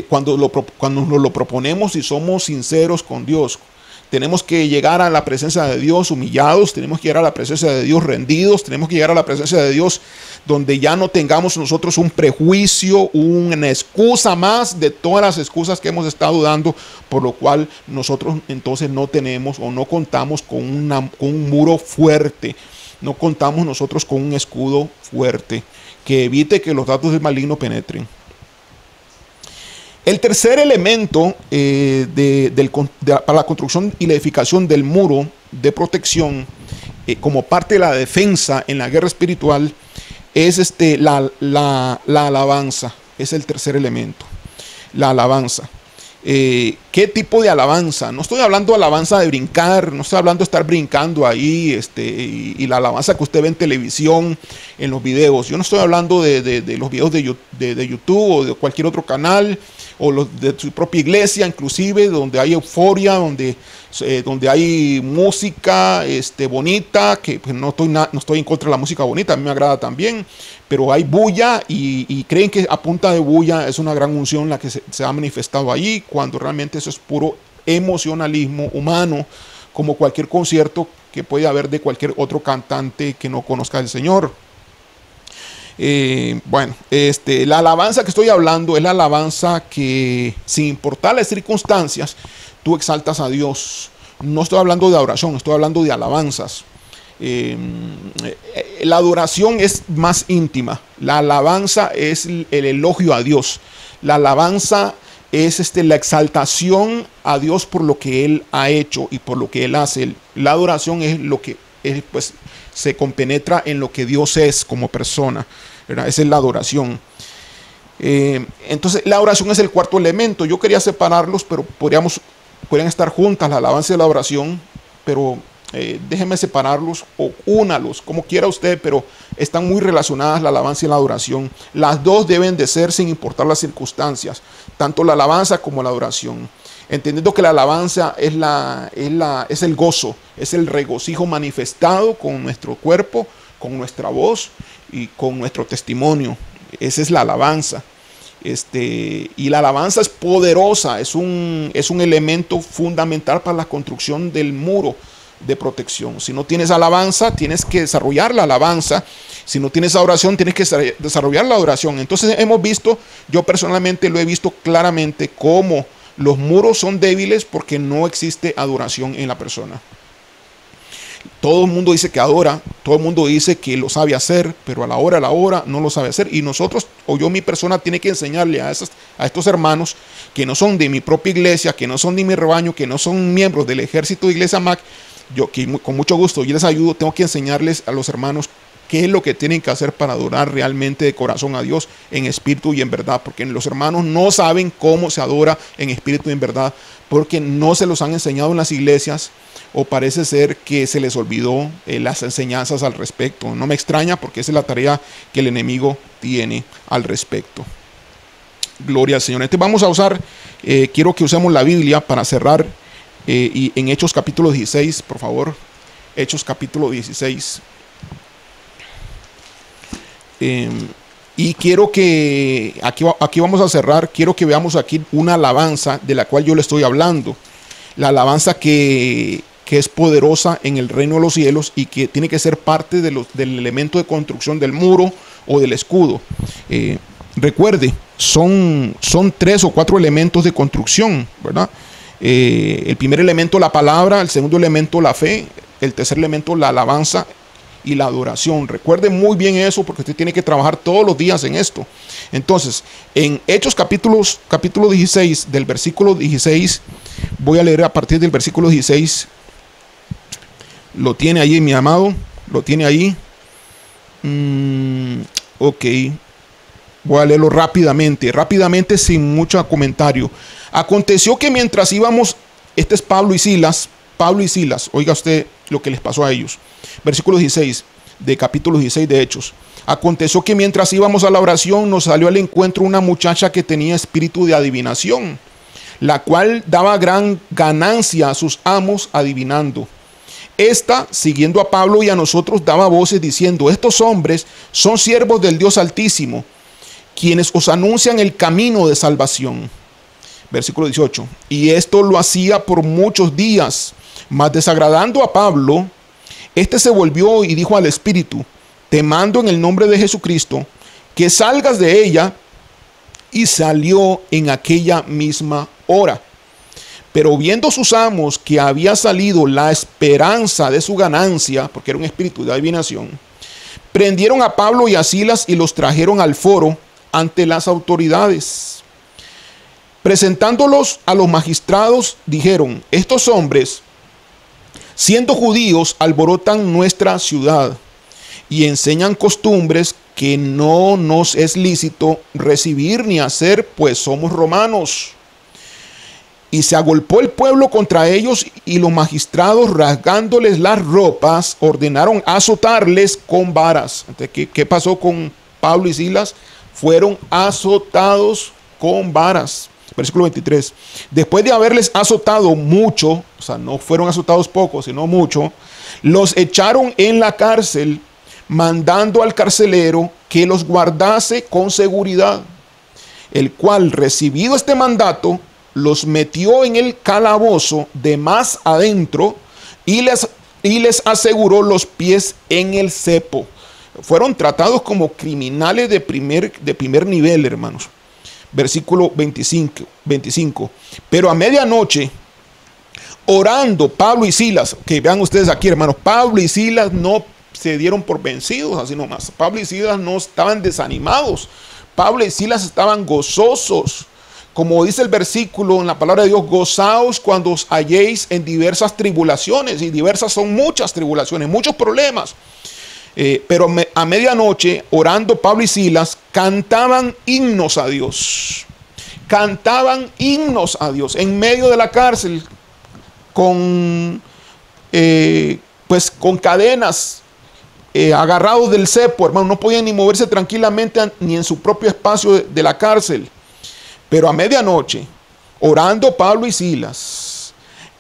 cuando nos lo proponemos y somos sinceros con Dios. Tenemos que llegar a la presencia de Dios humillados, tenemos que llegar a la presencia de Dios rendidos, tenemos que llegar a la presencia de Dios donde ya no tengamos nosotros un prejuicio, una excusa más de todas las excusas que hemos estado dando, por lo cual nosotros entonces no tenemos o no contamos con un muro fuerte, no contamos nosotros con un escudo fuerte que evite que los datos del maligno penetren. El tercer elemento para la construcción y la edificación del muro de protección, como parte de la defensa en la guerra espiritual, es la alabanza. Es el tercer elemento, la alabanza. ¿Qué tipo de alabanza? No estoy hablando de alabanza de brincar, no estoy hablando de estar brincando ahí, y la alabanza que usted ve en televisión, en los videos. Yo no estoy hablando de los videos de YouTube o de cualquier otro canal, o los de su propia iglesia, inclusive, donde hay euforia, donde hay música bonita, que pues, no estoy en contra de la música bonita, a mí me agrada también, pero hay bulla y creen que a punta de bulla es una gran unción la que se ha manifestado allí, cuando realmente eso es puro emocionalismo humano, como cualquier concierto que puede haber de cualquier otro cantante que no conozca al Señor. La alabanza que estoy hablando es la alabanza que, sin importar las circunstancias, tú exaltas a Dios. No estoy hablando de adoración, estoy hablando de alabanzas. La adoración es más íntima. La alabanza es el elogio a Dios. La alabanza es la exaltación a Dios por lo que Él ha hecho y por lo que Él hace. La adoración es pues se compenetra en lo que Dios es como persona, ¿verdad? Esa es la adoración. Entonces la oración es el cuarto elemento. Yo quería separarlos, pero podrían estar juntas, la alabanza y la oración, pero déjenme separarlos o únalos, como quiera usted, pero están muy relacionadas la alabanza y la adoración. Las dos deben de ser sin importar las circunstancias, tanto la alabanza como la adoración. Entendiendo que la alabanza es el gozo, es el regocijo manifestado con nuestro cuerpo, con nuestra voz y con nuestro testimonio. Esa es la alabanza. Y la alabanza es poderosa, es un elemento fundamental para la construcción del muro de protección. Si no tienes alabanza, tienes que desarrollar la alabanza. Si no tienes adoración, tienes que desarrollar la adoración. Entonces hemos visto, yo personalmente lo he visto claramente, cómo los muros son débiles porque no existe adoración en la persona. Todo el mundo dice que adora, todo el mundo dice que lo sabe hacer, pero a la hora no lo sabe hacer. Y nosotros, o yo, mi persona, tiene que enseñarle a estos hermanos que no son de mi propia iglesia, que no son de mi rebaño, que no son miembros del ejército de Iglesia Mac. Yo, que con mucho gusto yo les ayudo, tengo que enseñarles a los hermanos qué es lo que tienen que hacer para adorar realmente de corazón a Dios en espíritu y en verdad, porque los hermanos no saben cómo se adora en espíritu y en verdad, porque no se los han enseñado en las iglesias, o parece ser que se les olvidó las enseñanzas al respecto. No me extraña, porque esa es la tarea que el enemigo tiene al respecto. Gloria al Señor. Entonces vamos a usar, quiero que usemos la Biblia para cerrar, y en Hechos capítulo 16, por favor. Hechos capítulo 16. Y quiero que, aquí vamos a cerrar, quiero que veamos aquí una alabanza de la cual yo le estoy hablando. La alabanza que es poderosa en el reino de los cielos y que tiene que ser parte del elemento de construcción del muro o del escudo. Recuerde, son 3 o 4 elementos de construcción, ¿verdad? El primer elemento, la palabra; el segundo elemento, la fe; el tercer elemento, la alabanza y la adoración. Recuerde muy bien eso, porque usted tiene que trabajar todos los días en esto. Entonces, en Hechos capítulo 16, del versículo 16, voy a leer a partir del versículo 16. Lo tiene ahí, mi amado, lo tiene ahí. Ok, voy a leerlo rápidamente, sin mucho comentario. Aconteció que mientras íbamos, este es Pablo y Silas, oiga usted lo que les pasó a ellos. Versículo 16 de capítulo 16 de Hechos. Aconteció que mientras íbamos a la oración, nos salió al encuentro una muchacha que tenía espíritu de adivinación, la cual daba gran ganancia a sus amos adivinando. Esta, siguiendo a Pablo y a nosotros, daba voces diciendo: estos hombres son siervos del Dios Altísimo, quienes os anuncian el camino de salvación. Versículo 18. Y esto lo hacía por muchos días, mas desagradando a Pablo, este se volvió y dijo al espíritu: te mando en el nombre de Jesucristo que salgas de ella. Y salió en aquella misma hora. Pero viendo sus amos que había salido la esperanza de su ganancia, porque era un espíritu de adivinación, prendieron a Pablo y a Silas y los trajeron al foro ante las autoridades. Presentándolos a los magistrados, dijeron: estos hombres, siendo judíos, alborotan nuestra ciudad y enseñan costumbres que no nos es lícito recibir ni hacer, pues somos romanos. Y se agolpó el pueblo contra ellos, y los magistrados, rasgándoles las ropas, ordenaron azotarles con varas. Entonces, ¿qué pasó con Pablo y Silas? Fueron azotados con varas. Versículo 23. Después de haberles azotado mucho, o sea, no fueron azotados poco, sino mucho, los echaron en la cárcel, mandando al carcelero que los guardase con seguridad, el cual, recibido este mandato, los metió en el calabozo de más adentro y les aseguró los pies en el cepo. Fueron tratados como criminales de primer nivel, hermanos. Versículo 25. Pero a medianoche, orando Pablo y Silas, que vean ustedes aquí, hermanos, Pablo y Silas no se dieron por vencidos así nomás. Pablo y Silas no estaban desanimados. Pablo y Silas estaban gozosos, como dice el versículo en la palabra de Dios, gozaos cuando os halléis en diversas tribulaciones, y diversas son muchas tribulaciones, muchos problemas. Pero a medianoche, orando Pablo y Silas, cantaban himnos a Dios. Cantaban himnos a Dios en medio de la cárcel, con cadenas, agarrados del cepo, hermano. No podían ni moverse tranquilamente ni en su propio espacio de la cárcel. Pero a medianoche, orando Pablo y Silas,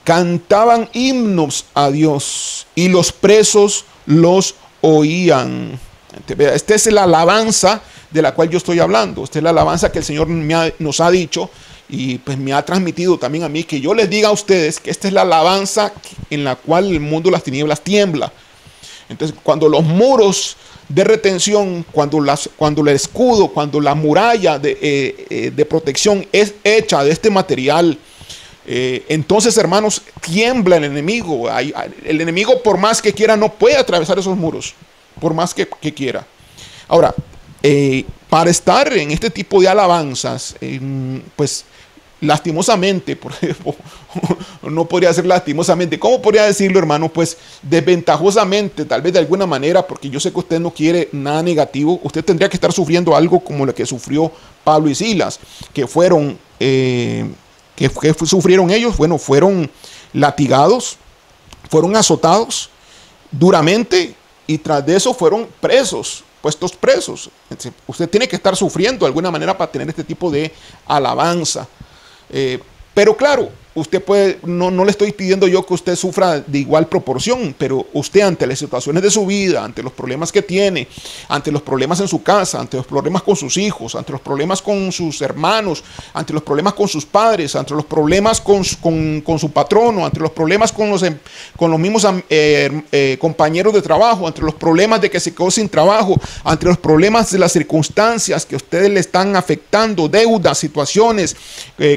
cantaban himnos a Dios, y los presos los oían. Esta es la alabanza de la cual yo estoy hablando. Esta es la alabanza que el Señor nos ha dicho, y pues me ha transmitido también a mí, que yo les diga a ustedes que esta es la alabanza en la cual el mundo de las tinieblas tiembla. Entonces, cuando los muros de retención, cuando el escudo, cuando la muralla de protección es hecha de este material, entonces, hermanos, tiembla el enemigo. El enemigo, por más que quiera, no puede atravesar esos muros, por más que quiera. Ahora, para estar en este tipo de alabanzas, pues lastimosamente, no podría ser lastimosamente, ¿cómo podría decirlo, hermano? Pues desventajosamente, tal vez de alguna manera, porque yo sé que usted no quiere nada negativo. Usted tendría que estar sufriendo algo como lo que sufrió Pablo y Silas, que fueron, ¿qué sufrieron ellos? Bueno, fueron latigados, fueron azotados duramente, y tras de eso fueron puestos presos. Entonces, usted tiene que estar sufriendo de alguna manera para tener este tipo de alabanza. Pero claro, usted puede, no le estoy pidiendo yo que usted sufra de igual proporción, pero usted, ante las situaciones de su vida, ante los problemas que tiene, ante los problemas en su casa, ante los problemas con sus hijos, ante los problemas con sus hermanos, ante los problemas con sus padres, ante los problemas con su patrono, ante los problemas con los mismos compañeros de trabajo, ante los problemas de que se quedó sin trabajo, ante los problemas de las circunstancias que a ustedes le están afectando, deudas, situaciones,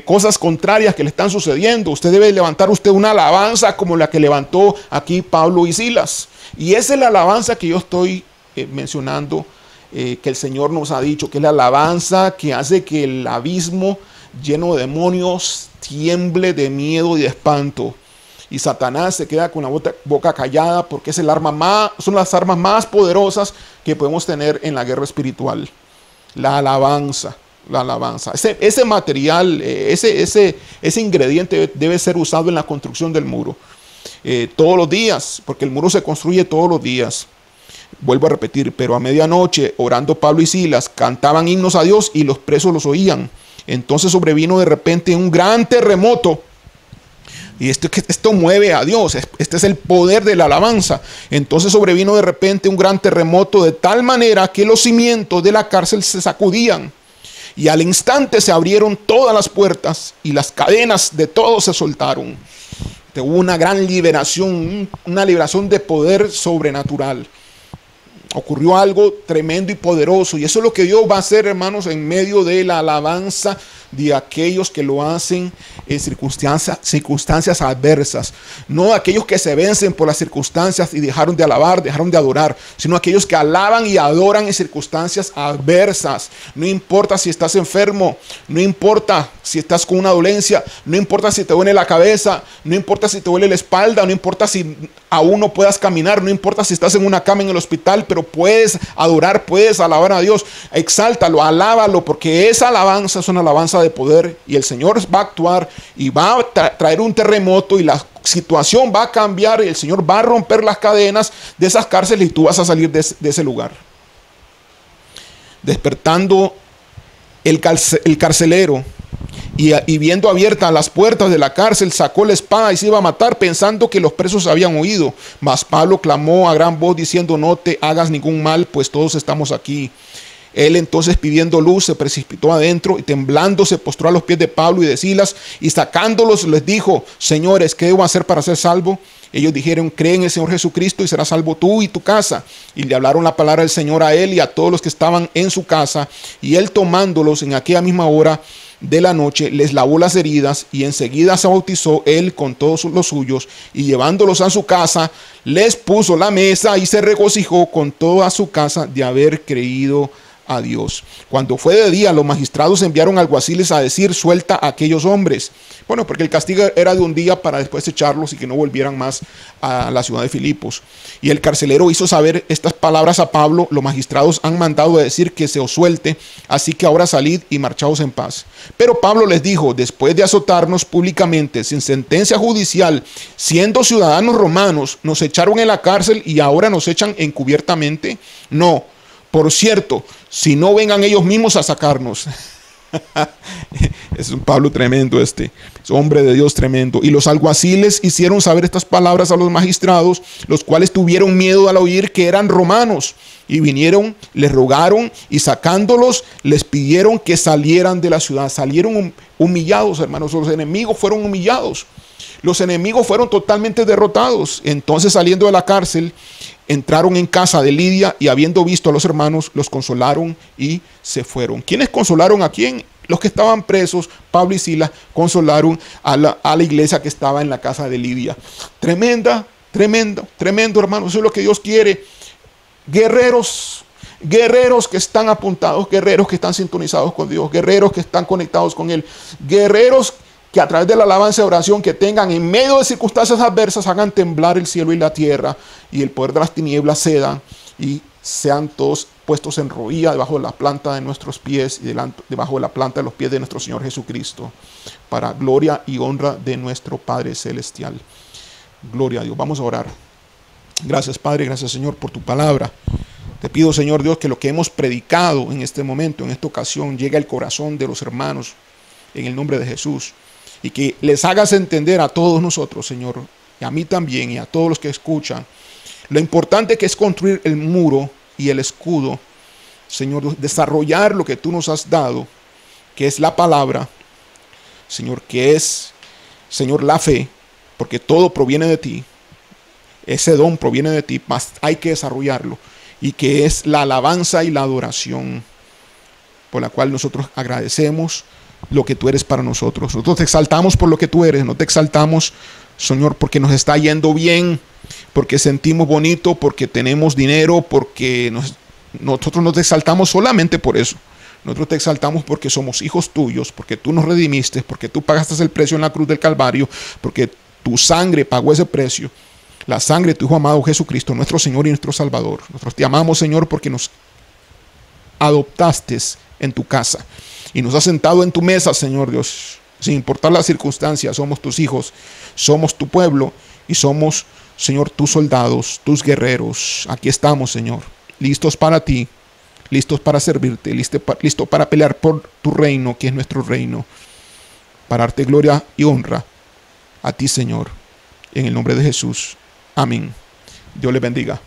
cosas contrarias que le están sucediendo. Usted debe levantar una alabanza como la que levantó aquí Pablo y Silas. Y esa es la alabanza que yo estoy mencionando, que el Señor nos ha dicho, que es la alabanza que hace que el abismo lleno de demonios tiemble de miedo y de espanto. Y Satanás se queda con la boca callada, porque es son las armas más poderosas que podemos tener en la guerra espiritual. La alabanza. La alabanza, ese material, ese ingrediente debe ser usado en la construcción del muro todos los días, porque el muro se construye todos los días. Vuelvo a repetir, pero a medianoche, orando Pablo y Silas, cantaban himnos a Dios, y los presos los oían. Entonces sobrevino de repente un gran terremoto. Y esto mueve a Dios. Este es el poder de la alabanza. Entonces sobrevino de repente un gran terremoto, de tal manera que los cimientos de la cárcel se sacudían. Y al instante se abrieron todas las puertas, y las cadenas de todos se soltaron. Hubo una gran liberación, una liberación de poder sobrenatural. Ocurrió algo tremendo y poderoso, y eso es lo que Dios va a hacer, hermanos, en medio de la alabanza de aquellos que lo hacen en circunstancias adversas. No aquellos que se vencen por las circunstancias y dejaron de alabar, dejaron de adorar, sino aquellos que alaban y adoran en circunstancias adversas. No importa si estás enfermo, no importa si estás con una dolencia, no importa si te duele la cabeza, no importa si te duele la espalda, no importa si aún no puedas caminar, no importa si estás en una cama en el hospital, pero puedes adorar, puedes alabar a Dios. Exáltalo, alábalo, porque esa alabanza es una alabanza de poder, y el Señor va a actuar y va a traer un terremoto, y la situación va a cambiar, y el Señor va a romper las cadenas de esas cárceles, y tú vas a salir de ese lugar. Despertando el carcelero, y viendo abiertas las puertas de la cárcel, sacó la espada y se iba a matar, pensando que los presos habían huido. Mas Pablo clamó a gran voz diciendo: no te hagas ningún mal, pues todos estamos aquí. Él entonces, pidiendo luz, se precipitó adentro, y temblando se postró a los pies de Pablo y de Silas, y sacándolos les dijo: señores, ¿qué debo hacer para ser salvo? Ellos dijeron: cree en el Señor Jesucristo y serás salvo tú y tu casa. Y le hablaron la palabra del Señor a él y a todos los que estaban en su casa. Y él, tomándolos en aquella misma hora de la noche, les lavó las heridas, y enseguida se bautizó él con todos los suyos, y llevándolos a su casa, les puso la mesa, y se regocijó con toda su casa de haber creído a Dios. Cuando fue de día, los magistrados enviaron alguaciles a decir: suelta a aquellos hombres. Bueno, porque el castigo era de un día para después echarlos y que no volvieran más a la ciudad de Filipos. Y el carcelero hizo saber estas palabras a Pablo: los magistrados han mandado a decir que se os suelte, así que ahora salid y marchaos en paz. Pero Pablo les dijo: después de azotarnos públicamente, sin sentencia judicial, siendo ciudadanos romanos, nos echaron en la cárcel y ahora nos echan encubiertamente. No, por cierto, si no vengan ellos mismos a sacarnos. Es un Pablo tremendo, es hombre de Dios tremendo. Y los alguaciles hicieron saber estas palabras a los magistrados, los cuales tuvieron miedo al oír que eran romanos, y vinieron, les rogaron, y sacándolos les pidieron que salieran de la ciudad. Salieron humillados, hermanos. Los enemigos fueron humillados, los enemigos fueron totalmente derrotados. Entonces, saliendo de la cárcel, entraron en casa de Lidia, y habiendo visto a los hermanos, los consolaron y se fueron. ¿Quiénes consolaron a quién? Los que estaban presos. Pablo y Silas consolaron a la iglesia que estaba en la casa de Lidia. Tremendo, hermanos. Eso es lo que Dios quiere. Guerreros que están apuntados, guerreros que están sintonizados con Dios, guerreros que están conectados con Él, guerreros que a través de la alabanza y oración que tengan en medio de circunstancias adversas hagan temblar el cielo y la tierra, y el poder de las tinieblas cedan y sean todos puestos en rodilla debajo de la planta de nuestros pies y debajo de la planta de los pies de nuestro Señor Jesucristo, para gloria y honra de nuestro Padre Celestial. Gloria a Dios. Vamos a orar. Gracias, Padre, gracias, Señor, por tu palabra. Te pido, Señor Dios, que lo que hemos predicado en este momento, en esta ocasión, llegue al corazón de los hermanos en el nombre de Jesús, y que les hagas entender a todos nosotros, Señor, y a mí también, y a todos los que escuchan, lo importante que es construir el muro y el escudo, Señor, desarrollar lo que tú nos has dado, que es la palabra, Señor, que es, Señor, la fe, porque todo proviene de ti. Ese don proviene de ti, mas hay que desarrollarlo, y que es la alabanza y la adoración, por la cual nosotros agradecemos lo que tú eres para nosotros. Nosotros te exaltamos por lo que tú eres. No te exaltamos, Señor, porque nos está yendo bien, porque sentimos bonito, porque tenemos dinero, porque nosotros no te exaltamos solamente por eso. Nosotros te exaltamos porque somos hijos tuyos, porque tú nos redimiste, porque tú pagaste el precio en la cruz del Calvario, porque tu sangre pagó ese precio. La sangre de tu Hijo amado Jesucristo, nuestro Señor y nuestro Salvador. Nosotros te amamos, Señor, porque nos adoptaste en tu casa y nos has sentado en tu mesa, Señor Dios. Sin importar las circunstancias, somos tus hijos, somos tu pueblo y somos, Señor, tus soldados, tus guerreros. Aquí estamos, Señor, listos para ti, listos para servirte, listos para pelear por tu reino, que es nuestro reino, para darte gloria y honra a ti, Señor, en el nombre de Jesús. Amén. Dios les bendiga.